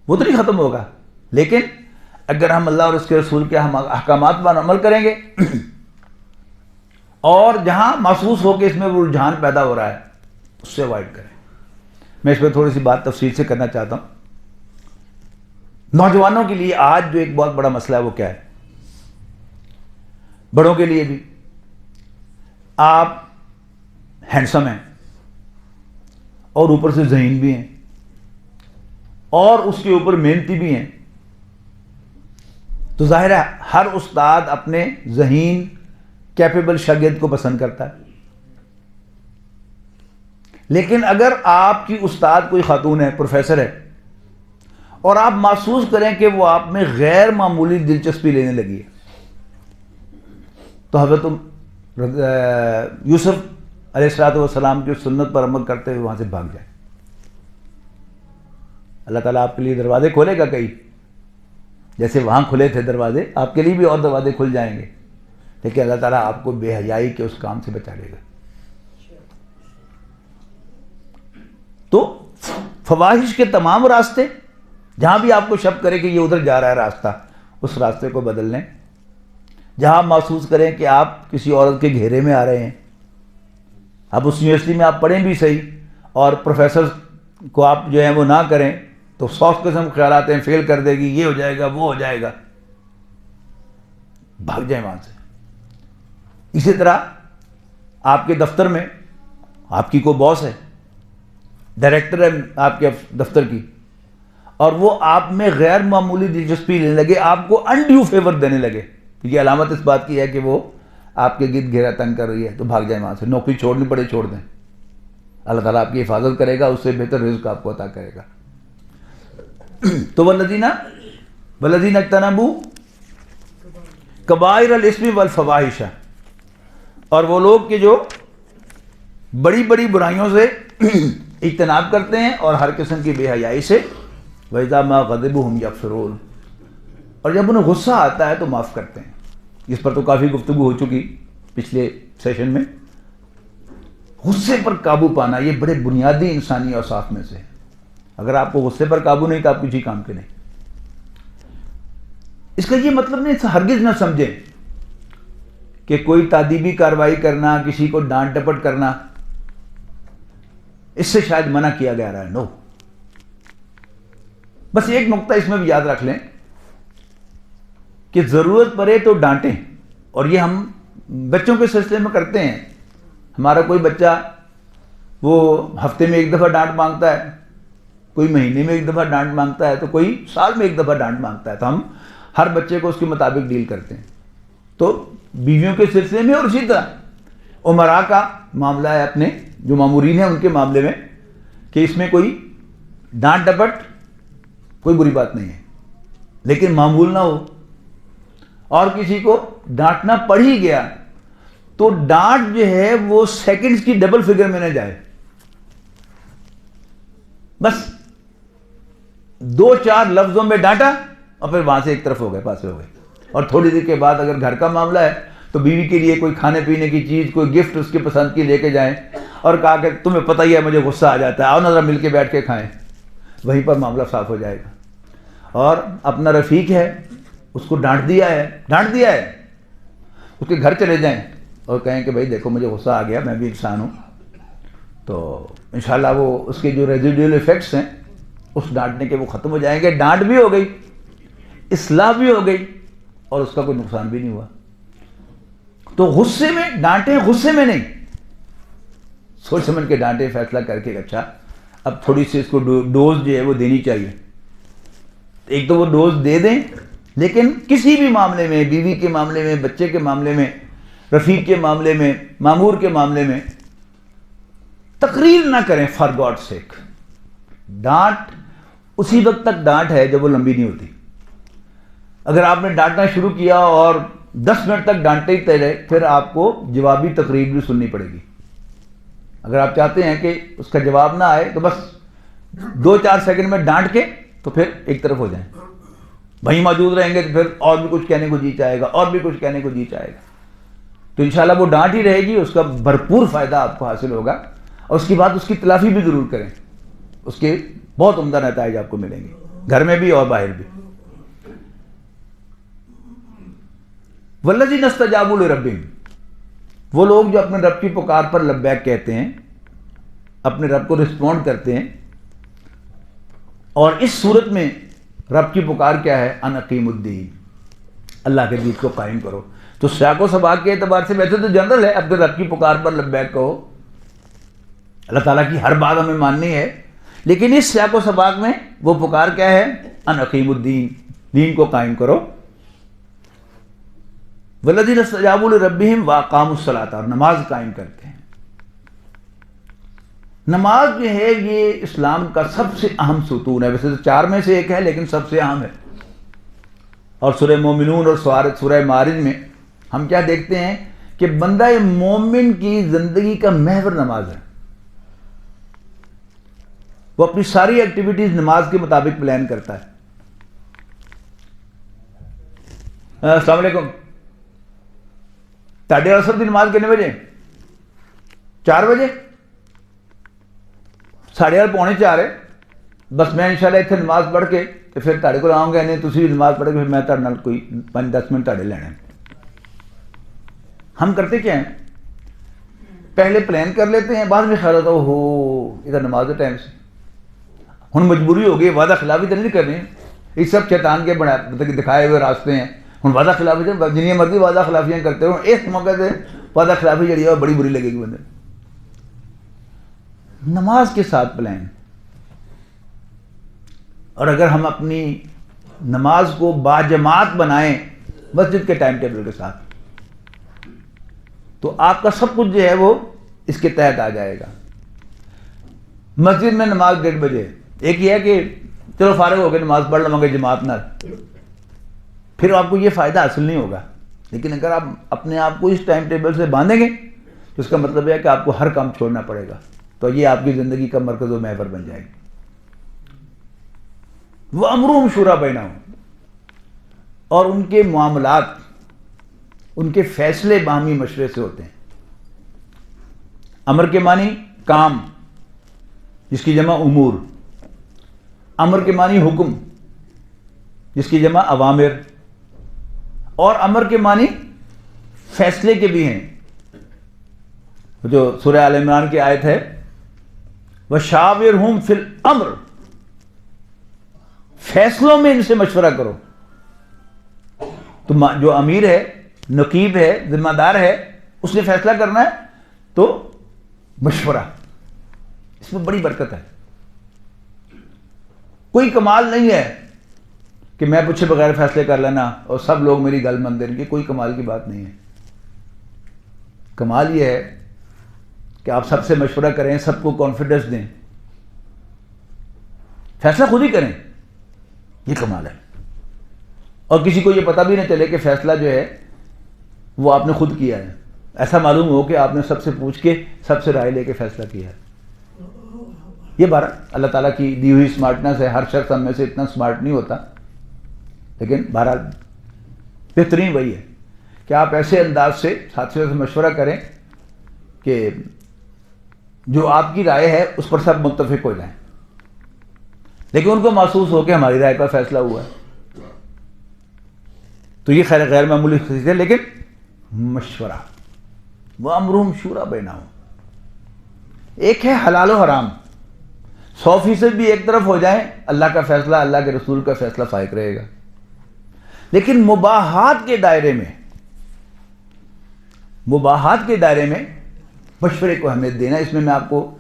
وہ تو نہیں ختم ہوگا. لیکن اگر ہم اللہ اور اس کے رسول کے احکامات پر عمل کریں گے اور جہاں محسوس ہو کہ اس میں وہ رجحان پیدا ہو رہا ہے اس سے اوائڈ کریں. میں اس پہ تھوڑی سی بات تفصیل سے کرنا چاہتا ہوں. نوجوانوں کے لیے آج جو ایک بہت بڑا مسئلہ ہے وہ کیا ہے؟ بڑوں کے لیے بھی, آپ ہینڈسم ہیں اور اوپر سے ذہین بھی ہیں اور اس کے اوپر محنتی بھی ہیں, تو ظاہر ہے ہر استاد اپنے ذہین کیپیبل شاگرد کو پسند کرتا ہے. لیکن اگر آپ کی استاد کوئی خاتون ہے, پروفیسر ہے, اور آپ محسوس کریں کہ وہ آپ میں غیر معمولی دلچسپی لینے لگی ہے, تو حضرت یوسف علیہ السلام کی سنت پر عمل کرتے ہوئے وہاں سے بھاگ جائیں. اللہ تعالیٰ آپ کے لیے دروازے کھولے گا کئی, جیسے وہاں کھلے تھے دروازے, آپ کے لیے بھی اور دروازے کھل جائیں گے. لیکن اللہ تعالیٰ آپ کو بے حیائی کے اس کام سے بچا لے گا. تو فواحش کے تمام راستے, جہاں بھی آپ کو شک کرے کہ یہ ادھر جا رہا ہے راستہ, اس راستے کو بدل لیں. جہاں آپ محسوس کریں کہ آپ کسی عورت کے گھیرے میں آ رہے ہیں, اب اس یونیورسٹی میں آپ پڑھیں بھی صحیح اور پروفیسر کو آپ جو ہیں وہ نہ کریں تو 100 قسم خیالات ہیں, فیل کر دے گی, یہ ہو جائے گا, وہ ہو جائے گا, بھاگ جائیں وہاں سے. اسی طرح آپ کے دفتر میں آپ کی کوئی باس ہے, ڈائریکٹر ہے آپ کے دفتر کی, اور وہ آپ میں غیر معمولی دلچسپی لینے لگے, آپ کو انڈیو فیور دینے لگے, یہ علامت اس بات کی ہے کہ وہ آپ کے گرد گھیرا تنگ کر رہی ہے, تو بھاگ جائیں وہاں سے. نوکری چھوڑنی پڑے چھوڑ دیں, اللہ تعالیٰ آپ کی حفاظت کرے گا, اس سے بہتر رزق آپ کو عطا کرے گا. تو والذین اجتنبوا کبائر الاسم والفواحش، اور وہ لوگ کہ جو بڑی بڑی برائیوں سے اجتناب کرتے ہیں اور ہر قسم کی بے حیائی سے، وَإِذَا مَا غَضِبُوا هُمْ يَغْفِرُونَ، اور جب انہیں غصہ آتا ہے تو معاف کرتے ہیں۔ اس پر تو کافی گفتگو ہو چکی پچھلے سیشن میں۔ غصے پر قابو پانا یہ بڑے بنیادی انسانی اوصاف میں سے ہے۔ اگر آپ کو غصے پر قابو نہیں تو آپ کسی کام کے نہیں۔ اس کا یہ مطلب نہیں، ہرگز نہ سمجھیں کہ کوئی تادیبی کارروائی کرنا، کسی کو ڈانٹ ڈپٹ کرنا، اس سے شاید منع کیا گیا رہا ہے۔ نو، بس ایک نقطہ اس میں بھی یاد رکھ لیں کہ ضرورت پڑے تو ڈانٹیں، اور یہ ہم بچوں کے سلسلے میں کرتے ہیں۔ ہمارا کوئی بچہ وہ ہفتے میں ایک دفعہ ڈانٹ مانگتا ہے، کوئی مہینے میں ایک دفعہ ڈانٹ مانگتا ہے، تو کوئی سال میں ایک دفعہ ڈانٹ مانگتا ہے، تو ہم ہر بچے کو اس کے مطابق ڈیل کرتے ہیں۔ تو بیویوں کے سلسلے میں اور اسی طرح امراء کا معاملہ ہے، اپنے جو مامورین ہیں ان کے معاملے میں، کہ اس میں کوئی ڈانٹ ڈپٹ کوئی بری بات نہیں ہے، لیکن معمول نہ ہو، اور کسی کو ڈانٹنا پڑ ہی گیا تو ڈانٹ جو ہے وہ سیکنڈز کی ڈبل فگر میں نہ جائے، بس 2-4 لفظوں میں ڈانٹا اور پھر وہاں سے ایک طرف ہو گئے، پاسے ہو گئے، اور تھوڑی دیر کے بعد اگر گھر کا معاملہ ہے تو بیوی کے لیے کوئی کھانے پینے کی چیز، کوئی گفٹ اس کی پسند کی لے کے جائیں، اور کہا کہ تمہیں پتہ ہی ہے مجھے غصہ آ جاتا ہے، آؤ ذرا مل کے بیٹھ کے کھائیں، وہیں پر معاملہ صاف ہو جائے گا۔ اور اپنا رفیق ہے، اس کو ڈانٹ دیا ہے، اس کے گھر چلے جائیں اور کہیں کہ بھائی دیکھو مجھے غصہ آ گیا، میں بھی انسان ہوں، تو انشاءاللہ وہ اس کے جو ریزیڈیول ایفیکٹس ہیں اس ڈانٹنے کے وہ ختم ہو جائیں گے، ڈانٹ بھی ہو گئی، اصلاح بھی ہو گئی، اور اس کا کوئی نقصان بھی نہیں ہوا۔ تو غصے میں ڈانٹیں، غصے میں نہیں، سوچ سمجھ کے ڈانٹیں، فیصلہ کر کے اچھا اب تھوڑی سی اس کو ڈوز جو ہے وہ دینی چاہیے، ایک تو وہ ڈوز دے دیں، لیکن کسی بھی معاملے میں، بیوی کے معاملے میں، بچے کے معاملے میں، رفیق کے معاملے میں، مامور کے معاملے میں تقریر نہ کریں فار گاڈ سیک۔ ڈانٹ اسی وقت تک ڈانٹ ہے جب وہ لمبی نہیں ہوتی۔ اگر آپ نے ڈانٹنا شروع کیا اور 10 منٹ تک ڈانٹتے ہی رہے، پھر آپ کو جوابی تقریر بھی سننی پڑے گی۔ اگر آپ چاہتے ہیں کہ اس کا جواب نہ آئے تو بس 2-4 سیکنڈ میں ڈانٹ کے تو پھر ایک طرف ہو جائیں، وہیں موجود رہیں گے تو پھر اور بھی کچھ کہنے کو جی چاہے گا، اور بھی کچھ کہنے کو جی چاہے گا۔ تو انشاءاللہ وہ ڈانٹ ہی رہے گی، اس کا بھرپور فائدہ آپ کو حاصل ہوگا، اور اس کی بعد اس کی تلافی بھی ضرور کریں، اس کے بہت عمدہ نتائج آپ کو ملیں گے، گھر میں بھی اور باہر بھی۔ والذین استجابوا لربہم، وہ لوگ جو اپنے رب کی پکار پر لبیک کہتے ہیں، اپنے رب کو رسپونڈ کرتے ہیں، اور اس صورت میں رب کی پکار کیا ہے؟ ان اقیم الدین، اللہ کے دین کو قائم کرو۔ تو سیاق و سباق کے اعتبار سے ویسے تو جنرل ہے، اپنے رب کی پکار پر لبیک کہو، اللہ تعالیٰ کی ہر بات ہمیں ماننی ہے، لیکن اس سیاق و سباق میں وہ پکار کیا ہے؟ ان اقیم الدین، دین کو قائم کرو۔ والذین استجابوا لربہم واقاموا الصلاۃ، اور نماز قائم کرتے ہیں۔ نماز جو ہے یہ اسلام کا سب سے اہم ستون ہے، ویسے تو 4 میں سے ایک ہے لیکن سب سے اہم ہے۔ اور سورہ مومنون اور سورہ معارج میں ہم کیا دیکھتے ہیں کہ بندہ مومن کی زندگی کا محور نماز ہے، وہ اپنی ساری ایکٹیویٹیز نماز کے مطابق پلان کرتا ہے۔ السلام علیکم، تاڑے عصر کی نماز کتنے بجے؟ 4 بجے؟ 3:30 ہے، بس میں انشاءاللہ اتنے نماز پڑھ کے تو پھر تاڑے کو آؤں گا، نہیں تسی بھی نماز پڑھ کے پھر میں تاڑے نال کوئی 5-10 منٹ تاڑے لینے۔ ہم کرتے کیا ہیں؟ پہلے پلان کر لیتے ہیں، بعد میں خیال ہوتا ہو ادھر نماز کے ٹائم سے ہن مجبوری ہو گئی، وعدہ خلافی تو نہیں کر رہے ہیں، یہ سب شیطان کے دکھائے ہوئے راستے ہیں۔ ہن وعدہ خلافی جنہیں مرضی وعدہ خلافیاں کرتے ہو، اس موقع سے وعدہ خلافی جڑی ہے بڑی بری لگے گی بندے۔ نماز کے ساتھ پلان، اور اگر ہم اپنی نماز کو باجماعت بنائیں مسجد کے ٹائم ٹیبل کے ساتھ تو آپ کا سب کچھ جو ہے وہ اس کے تحت آ جائے گا۔ مسجد میں نماز 1:30 بجے، ایک یہ ہے کہ چلو فارغ ہو کے نماز پڑھ لوں گے جماعت نہ، پھر آپ کو یہ فائدہ حاصل نہیں ہوگا. لیکن اگر آپ اپنے آپ کو اس ٹائم ٹیبل سے باندھیں گے تو اس کا مطلب ہے کہ آپ کو ہر کام چھوڑنا پڑے گا، تو یہ آپ کی زندگی کا مرکز و محور بن جائے گی. وَأَمْرُهُمْ شُورَىٰ بَيْنَهُمْ، اور ان کے معاملات، ان کے فیصلے باہمی مشورے سے ہوتے ہیں. امر کے معنی کام، جس کی جمع امور. امر کے معنی حکم، جس کی جمع اوامر. اور امر کے معنی فیصلے کے بھی ہیں، جو سورہ آل عمران کی آیت ہے وَشَاوِرْهُمْ فِي الْأَمْرِ، فیصلوں میں ان سے مشورہ کرو. تو جو امیر ہے، نقیب ہے، ذمہ دار ہے، اس نے فیصلہ کرنا ہے تو مشورہ، اس میں بڑی برکت ہے. کوئی کمال نہیں ہے کہ میں پوچھے بغیر فیصلے کر لینا اور سب لوگ میری گل مان دیں گے، کوئی کمال کی بات نہیں ہے. کمال یہ ہے کہ آپ سب سے مشورہ کریں، سب کو کانفیڈنس دیں، فیصلہ خود ہی کریں، یہ کمال ہے. اور کسی کو یہ پتہ بھی نہ چلے کہ فیصلہ جو ہے وہ آپ نے خود کیا ہے، ایسا معلوم ہو کہ آپ نے سب سے پوچھ کے، سب سے رائے لے کے فیصلہ کیا ہے. یہ بارہ اللہ تعالیٰ کی دی ہوئی سمارٹنس ہے. ہر شخص ہم میں سے اتنا سمارٹ نہیں ہوتا، لیکن بہرحال بہترین وہی ہے کہ آپ ایسے انداز سے ساتھیوں سے مشورہ کریں کہ جو آپ کی رائے ہے اس پر سب متفق ہو جائیں، لیکن ان کو محسوس ہو کہ ہماری رائے کا فیصلہ ہوا ہے. تو یہ خیر غیر معمولی خصوصیت ہے، لیکن مشورہ. وَأَمْرُهُمْ شُورَىٰ بَيْنَهُمْ. ایک ہے حلال و حرام، 100% بھی ایک طرف ہو جائیں، اللہ کا فیصلہ، اللہ کے رسول کا فیصلہ فائق رہے گا. لیکن مباحات کے دائرے میں مشورے کو اہمیت دینا. اس میں میں آپ کو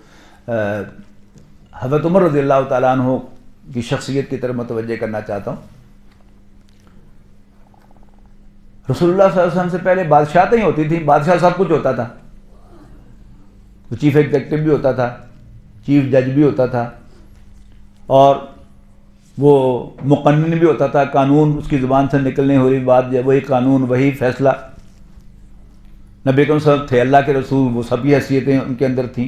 حضرت عمر رضی اللہ تعالیٰ عنہ کی شخصیت کی طرف متوجہ کرنا چاہتا ہوں. رسول اللہ صلی اللہ علیہ وسلم سے پہلے بادشاہتیں ہی ہوتی تھیں، بادشاہ سب کچھ ہوتا تھا، تو چیف ایگزیکٹو بھی ہوتا تھا، چیف جج بھی ہوتا تھا، اور وہ مقنن بھی ہوتا تھا. قانون اس کی زبان سے نکلنے والی بات، وہی قانون، وہی فیصلہ. نبی اکرم صلی اللہ علیہ وسلم تھے، اللہ کے رسول، وہ سبھی حیثیتیں ان کے اندر تھیں.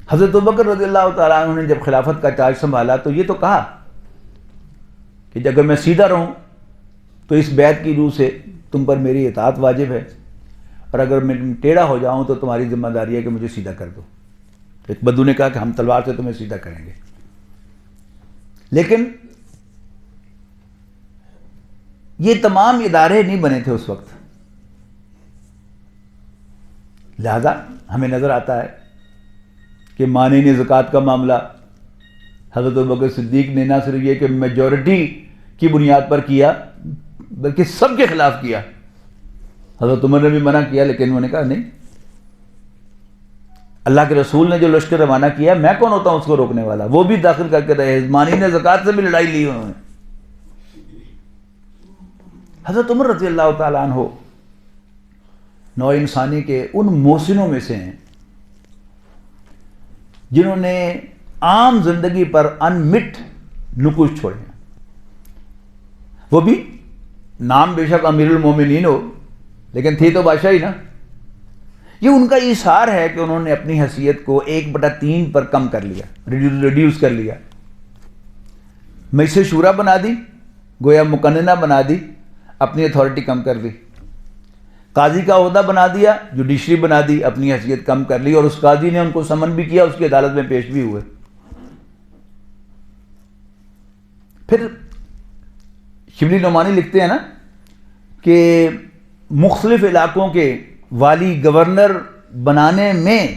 حضرت ابوبکر رضی اللہ تعالیٰ عنہ نے جب خلافت کا تاج سنبھالا تو یہ تو کہا کہ اگر میں سیدھا رہوں تو اس بیعت کی روح سے تم پر میری اطاعت واجب ہے، اور اگر میں ٹیڑھا ہو جاؤں تو تمہاری ذمہ داری ہے کہ مجھے سیدھا کر دو. ایک بدو نے کہا کہ ہم تلوار سے تمہیں سیدھا کریں گے. لیکن یہ تمام ادارے نہیں بنے تھے اس وقت، لہذا ہمیں نظر آتا ہے کہ مانع زکوٰۃ کا معاملہ حضرت ابوبکر صدیق نے نہ صرف یہ کہ میجورٹی کی بنیاد پر کیا بلکہ سب کے خلاف کیا. حضرت عمر نے بھی منع کیا، لیکن انہوں نے کہا نہیں، اللہ کے رسول نے جو لشکر روانہ کیا، میں کون ہوتا ہوں اس کو روکنے والا. وہ بھی داخل کر کے رہے، مانع زکوٰۃ سے بھی لڑائی لی انہوں نے. حضرت عمر رضی اللہ تعالیٰ عنہ نوع انسانی کے ان محسنوں میں سے ہیں جنہوں نے عام زندگی پر انمٹ نقوش چھوڑے ہیں. وہ بھی نام بے شک امیر المومنین ہو، لیکن تھی تو بادشاہ ہی نا. یہ ان کا ایثار ہے کہ انہوں نے اپنی حیثیت کو 1/3 پر کم کر لیا، ریڈیوس کر لیا. مجلس شورا بنا دی، گویا مقننہ بنا دی، اپنی اتھارٹی کم کر دی. قاضی کا عہدہ بنا دیا، جوڈیشری بنا دی، اپنی حیثیت کم کر لی، اور اس قاضی نے ان کو سمن بھی کیا، اس کی عدالت میں پیش بھی ہوئے. پھر شبلی نعمانی لکھتے ہیں نا کہ مختلف علاقوں کے والی گورنر بنانے میں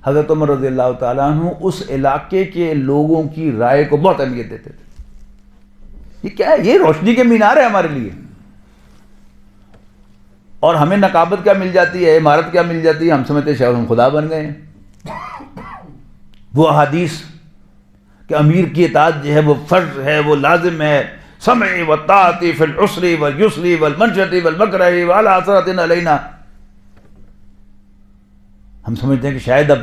حضرت عمر رضی اللہ تعالیٰ عنہ اس علاقے کے لوگوں کی رائے کو بہت اہمیت دیتے تھے. یہ کیا ہے؟ یہ روشنی کے مینار ہے ہمارے لیے. اور ہمیں نقابت کیا مل جاتی ہے، عمارت کیا مل جاتی ہے، ہم سمجھتے ہیں شاید ہم خدا بن گئے ہیں. وہ احادیث کہ امیر کی اطاعت جو ہے وہ فرض ہے، وہ لازم ہے، سمع و طاعت فی العسر والیسر والمنشط والمکرہ وعلی حسرۃ علینا. ہم سمجھتے ہیں کہ شاید اب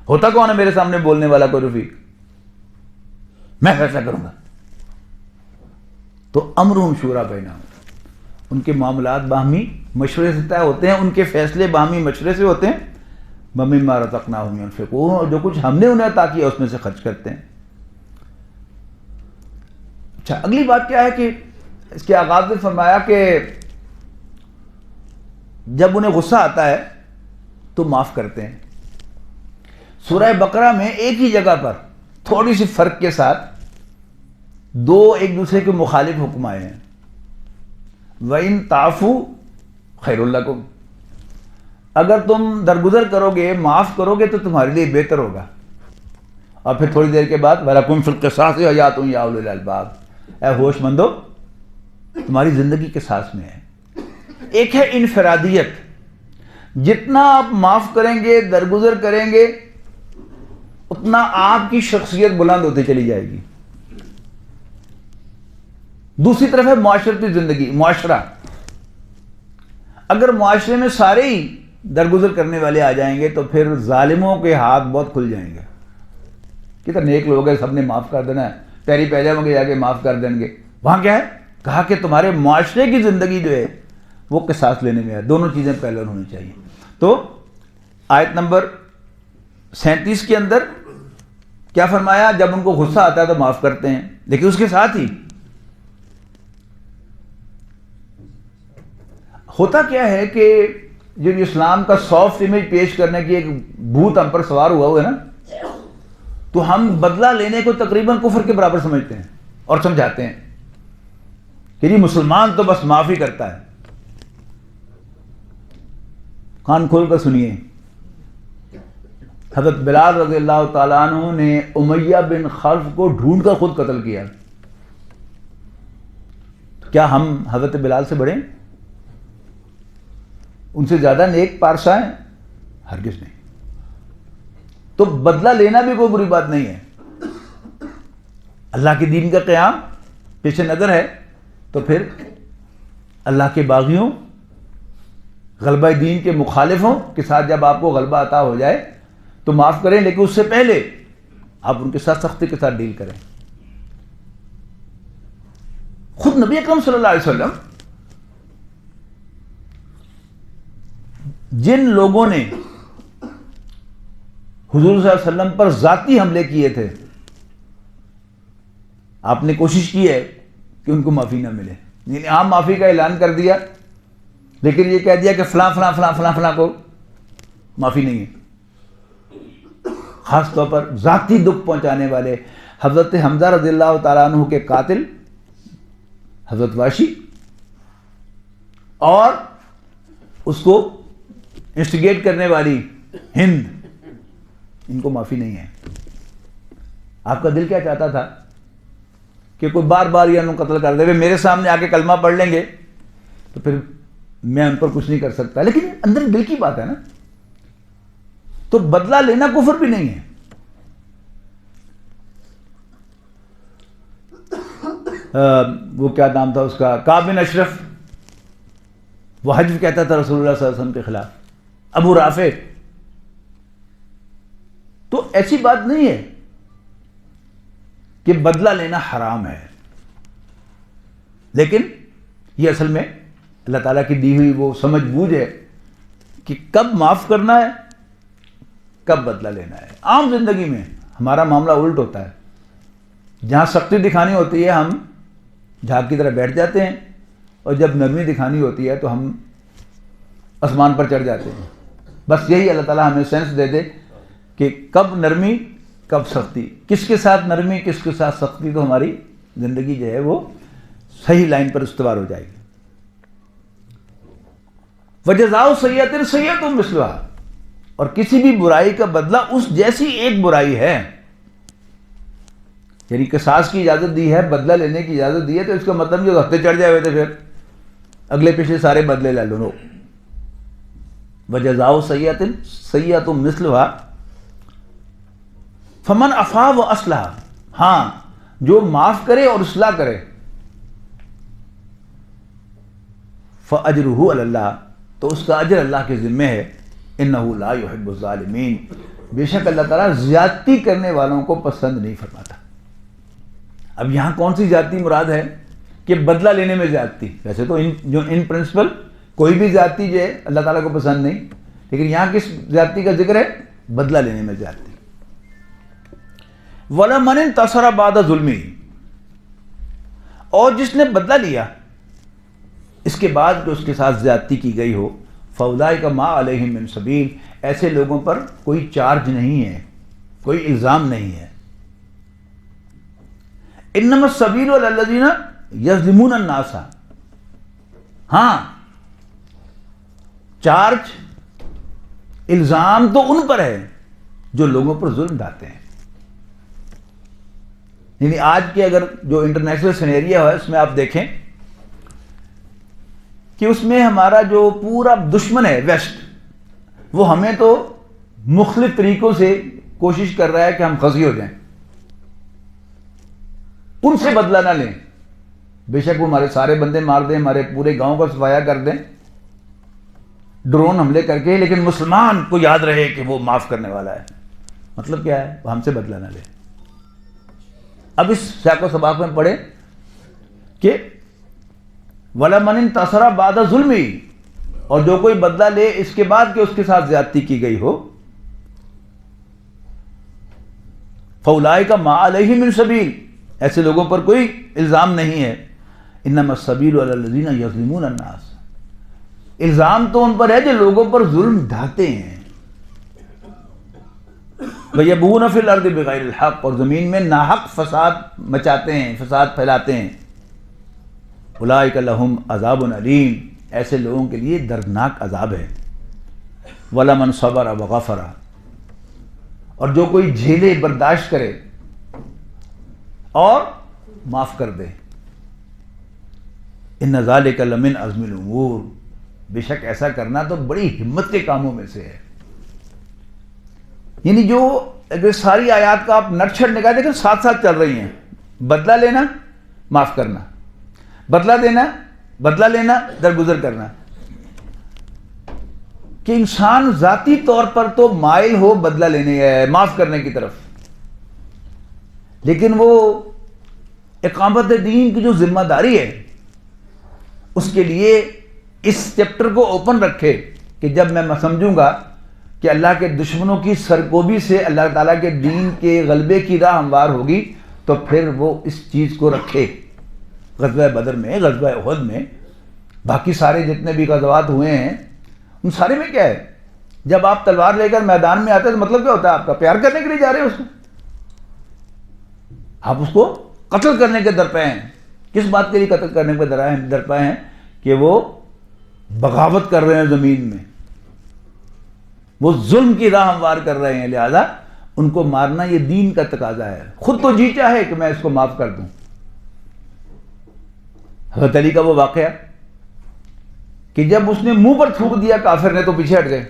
ہوتا کون ہے میرے سامنے بولنے والا کوئی رفیق. میں فیصلہ کروں گا. تو امرهم شورا بینہم، ان کے معاملات باہمی مشورے سے طے ہوتے ہیں، ان کے فیصلے باہمی مشورے سے ہوتے ہیں. وَمِمَّا رَزَقْنَاهُمْ يُنْفِقُونَ، اور جو کچھ ہم نے انہیں عطا کیا اس میں سے خرچ کرتے ہیں. اچھا، اگلی بات کیا ہے کہ اس کے آغاز میں فرمایا کہ جب انہیں غصہ آتا ہے تو معاف کرتے ہیں. سورہ بقرہ میں ایک ہی جگہ پر تھوڑی سی فرق کے ساتھ دو ایک دوسرے کے مخالف حکم آئے ہیں. وَإِن تَعْفُوا خَيْرٌ لَكُمْ، اگر تم درگزر کرو گے، معاف کرو گے تو تمہارے لیے بہتر ہوگا. اور پھر تھوڑی دیر کے بعد وَلَكُمْ فِي الْقِصَاصِ حَيَاةٌ يَا أُولِي الْأَلْبَابِ، اے ہوش مندو تمہاری زندگی قصاص میں ہے. ایک ہے انفرادیت، جتنا آپ معاف کریں گے، درگزر کریں گے، اتنا آپ کی شخصیت بلند ہوتی چلی جائے گی. دوسری طرف ہے معاشرتی زندگی، معاشرہ. اگر معاشرے میں سارے ہی درگزر کرنے والے آ جائیں گے تو پھر ظالموں کے ہاتھ بہت کھل جائیں گے. کتنے نیک لوگ ہیں، سب نے معاف کر دینا ہے، پیری پہ جاؤ گے جا کے معاف کر دیں گے. وہاں کیا ہے؟ کہا کہ تمہارے معاشرے کی زندگی جو ہے وہ قصاص لینے میں ہے. دونوں چیزیں پہلے ہونی چاہیے. تو آیت نمبر 37 کے اندر کیا فرمایا؟ جب ان کو غصہ آتا ہے تو معاف کرتے ہیں، لیکن اس کے ساتھ ہی ہوتا کیا ہے کہ جو اسلام کا سافٹ امیج پیش کرنے کی ایک بھوت ہم پر سوار ہوا ہے نا، تو ہم بدلہ لینے کو تقریباً کفر کے برابر سمجھتے ہیں اور سمجھاتے ہیں کہ جی مسلمان تو بس معافی کرتا ہے. کان کھول کر سنیے، حضرت بلال رضی اللہ تعالیٰ عنہ نے امیہ بن خلف کو ڈھونڈ کر خود قتل کیا. کیا ہم حضرت بلال سے بڑے ہیں؟ ان سے زیادہ نیک پارسا ہیں؟ ہرگز نہیں. تو بدلہ لینا بھی کوئی بری بات نہیں ہے. اللہ کے دین کا قیام پیش نظر ہے تو پھر اللہ کے باغیوں، غلبہ دین کے مخالفوں کے ساتھ جب آپ کو غلبہ عطا ہو جائے تو معاف کریں، لیکن اس سے پہلے آپ ان کے ساتھ سختی کے ساتھ ڈیل کریں. خود نبی اکرم صلی اللہ علیہ وسلم جن لوگوں نے حضور صلی اللہ علیہ وسلم پر ذاتی حملے کیے تھے، آپ نے کوشش کی ہے کہ ان کو معافی نہ ملے. یعنی عام معافی کا اعلان کر دیا، لیکن یہ کہہ دیا کہ فلاں فلاں فلاں فلاں فلاں کو معافی نہیں ہے. خاص طور پر ذاتی دکھ پہنچانے والے حضرت حمزہ رضی اللہ تعالیٰ عنہ کے قاتل حضرت واشی اور اس کو انسٹیگیٹ کرنے والی ہند، ان کو معافی نہیں ہے. آپ کا دل کیا چاہتا تھا کہ کوئی بار بار یہ انہوں قتل کر دے، میرے سامنے آ کے کلمہ پڑھ لیں گے تو پھر میں ان پر کچھ نہیں کر سکتا. لیکن اندر دل کی بات ہے نا. تو بدلہ لینا کفر بھی نہیں ہے. وہ کیا نام تھا اس کا، کعب بن اشرف، وہ حجف کہتا تھا رسول اللہ صلی اللہ علیہ وسلم کے خلاف. ابو رافع. تو ایسی بات نہیں ہے کہ بدلہ لینا حرام ہے، لیکن یہ اصل میں اللہ تعالیٰ کی دی ہوئی وہ سمجھ بوجھ ہے کہ کب معاف کرنا ہے، کب بدلہ لینا ہے. عام زندگی میں ہمارا معاملہ الٹ ہوتا ہے. جہاں سختی دکھانی ہوتی ہے ہم جھاگ کی طرح بیٹھ جاتے ہیں، اور جب نرمی دکھانی ہوتی ہے تو ہم آسمان پر چڑھ جاتے ہیں. بس یہی اللہ تعالیٰ ہمیں سینس دے دے کہ کب نرمی کب سختی، کس کے ساتھ نرمی کس کے ساتھ سختی، تو ہماری زندگی جو ہے وہ صحیح لائن پر استوار ہو جائے گی. وَجَزَاءُ سَیِّئَةٍ سَیِّئَةٌ مِثْلُهَا، اور کسی بھی برائی کا بدلہ اس جیسی ایک برائی ہے. یعنی قصاص کی اجازت دی ہے، بدلہ لینے کی اجازت دی ہے، تو اس کا مطلب جو ہفتے چڑھ جائے ہوئے تھے پھر اگلے پچھلے سارے بدلے لے لو. وَجَزَاءُ سَیِّئَةٍ سَیِّئَةٌ مِثْلُهَا فَمَنْ عَفَا وَأَصْلَحَ، ہاں جو معاف کرے اور اصلاح کرے، فَأَجْرُهُ عَلَى اللَّهِ، تو اس کا اجر اللہ کے ذمہ ہے. إِنَّهُ لَا يُحِبُّ الظَّالِمِينَ، بے شک اللہ تعالیٰ زیادتی کرنے والوں کو پسند نہیں فرماتا. اب یہاں کون سی زیادتی مراد ہے کہ بدلہ لینے میں زیادتی. ویسے تو ان پرنسپل کوئی بھی زیادتی جو ہے اللہ تعالیٰ کو پسند نہیں، لیکن یہاں کس زیادتی کا ذکر ہے؟ بدلہ لینے میں زیادتی. وَلَمَنِ انتَصَرَ بَعْدَ ظُلْمِهِ، اور جس نے بدلہ لیا اس کے بعد کہ اس کے ساتھ زیادتی کی گئی ہو، فَأُولَٰئِكَ مَا عَلَيْهِم مِّن سَبِيلٍ، ایسے لوگوں پر کوئی چارج نہیں ہے، کوئی الزام نہیں ہے. انما السبیل علی الذین یظلمون الناس، ہاں چارج الزام تو ان پر ہے جو لوگوں پر ظلم ڈھاتے ہیں. یعنی آج کے اگر جو انٹرنیشنل سینیریا ہے اس میں آپ دیکھیں کہ اس میں ہمارا جو پورا دشمن ہے ویسٹ، وہ ہمیں تو مختلف طریقوں سے کوشش کر رہا ہے کہ ہم غازی ہو جائیں، ان سے بدلہ نہ لیں. بے شک وہ ہمارے سارے بندے مار دیں، ہمارے پورے گاؤں کا صفایا کر دیں ڈرون حملے کر کے، لیکن مسلمان کو یاد رہے کہ وہ معاف کرنے والا ہے. مطلب کیا ہے؟ وہ ہم سے بدلہ نہ لے. اب اس سیاق و سباق میں پڑھیں کہ وَلَمَنِ انتَصَرَ بَعْدَ ظُلْمِهِ، اور جو کوئی بدلہ لے اس کے بعد کہ اس کے ساتھ زیادتی کی گئی ہو، فَأُولَٰئِكَ مَا عَلَيْهِم مِّن سَبِيلٍ، ایسے لوگوں پر کوئی الزام نہیں ہے. انما السبیل علی الذین یظلمون الناس، الزام تو ان پر ہے جو لوگوں پر ظلم ڈھاتے ہیں. وَيَبْغُونَ فِي الْأَرْضِ بِغَيْرِ الْحَقِّ، اور زمین میں ناحق فساد مچاتے ہیں، فساد پھیلاتے ہیں. اولئک لہم عذاب علیم، ایسے لوگوں کے لیے دردناک عذاب ہے. وَلَمَنْ صَبَرَ وَغَفَرَ، اور جو کوئی جھیلے، برداشت کرے اور معاف کر دے. ان ذالک لمن عزم الامور، بے شک ایسا کرنا تو بڑی ہمت کے کاموں میں سے ہے. یعنی جو اگر ساری آیات کا آپ نٹ چھٹ نکال دیکھیں ساتھ ساتھ چل رہی ہیں. بدلہ لینا، معاف کرنا، بدلہ دینا، بدلہ لینا، درگزر کرنا. کہ انسان ذاتی طور پر تو مائل ہو بدلہ لینے یا معاف کرنے کی طرف، لیکن وہ اقامت دین کی جو ذمہ داری ہے اس کے لیے اس چیپٹر کو اوپن رکھے کہ جب میں سمجھوں گا کہ اللہ کے دشمنوں کی سرکوبی سے اللہ تعالیٰ کے دین کے غلبے کی راہ ہموار ہوگی، تو پھر وہ اس چیز کو رکھے. غزوہ بدر میں، غزوہ احد میں، باقی سارے جتنے بھی غزوات ہوئے ہیں ان سارے میں کیا ہے؟ جب آپ تلوار لے کر میدان میں آتے ہیں تو مطلب کیا ہوتا ہے؟ آپ کا پیار کرنے کے لیے جا رہے ہیں اس کو، آپ اس کو قتل کرنے کے درپے ہیں. کس بات کے لیے قتل کرنے کے درپے ہیں؟ کہ وہ بغاوت کر رہے ہیں زمین میں، وہ ظلم کی راہ ہموار کر رہے ہیں، لہذا ان کو مارنا یہ دین کا تقاضا ہے. خود تو جی چاہے کہ میں اس کو معاف کر دوں. حضرت علی کا وہ واقعہ کہ جب اس نے منہ پر تھوک دیا کافر نے تو پیچھے ہٹ گئے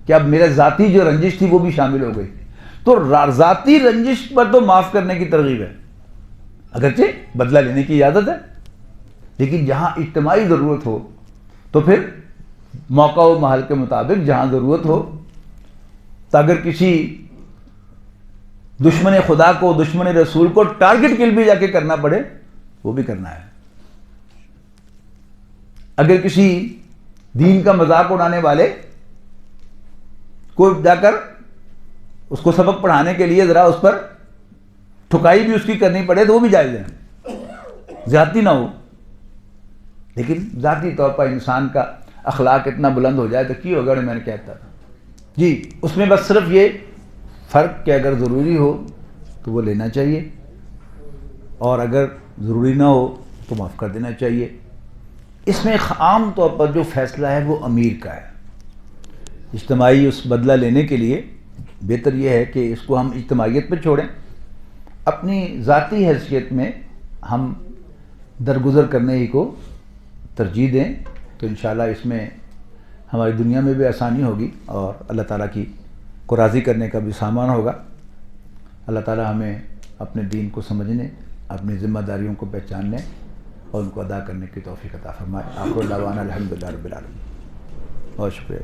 کہ اب میرے ذاتی جو رنجش تھی وہ بھی شامل ہو گئی. تو ذاتی رنجش پر تو معاف کرنے کی ترغیب ہے، اگرچہ بدلہ لینے کی اجازت ہے، لیکن جہاں اجتماعی ضرورت ہو تو پھر موقع و محل کے مطابق جہاں ضرورت ہو، تو اگر کسی دشمن خدا کو، دشمن رسول کو ٹارگٹ کل بھی جا کے کرنا پڑے وہ بھی کرنا ہے. اگر کسی دین کا مذاق اڑانے والے کو جا کر اس کو سبق پڑھانے کے لیے ذرا اس پر ٹھکائی بھی اس کی کرنی پڑے تو وہ بھی جائز ہے، زیادتی نہ ہو. لیکن ذاتی طور پر انسان کا اخلاق اتنا بلند ہو جائے تو کی ہوگا. میں نے کہتا تھا جی اس میں بس صرف یہ فرق کہ اگر ضروری ہو تو وہ لینا چاہیے، اور اگر ضروری نہ ہو تو معاف کر دینا چاہیے. اس میں عام طور پر جو فیصلہ ہے وہ امیر کا ہے. اجتماعی اس بدلہ لینے کے لیے بہتر یہ ہے کہ اس کو ہم اجتماعیت پہ چھوڑیں، اپنی ذاتی حیثیت میں ہم درگزر کرنے ہی کو ترجیح دیں. تو انشاءاللہ اس میں ہماری دنیا میں بھی آسانی ہوگی اور اللہ تعالیٰ کی کو راضی کرنے کا بھی سامان ہوگا. اللہ تعالیٰ ہمیں اپنے دین کو سمجھنے، اپنی ذمہ داریوں کو پہچاننے اور ان کو ادا کرنے کی توفیق عطا فرمائے. آخر دعوانا الحمدللہ رب العالمین. بہت شکریہ.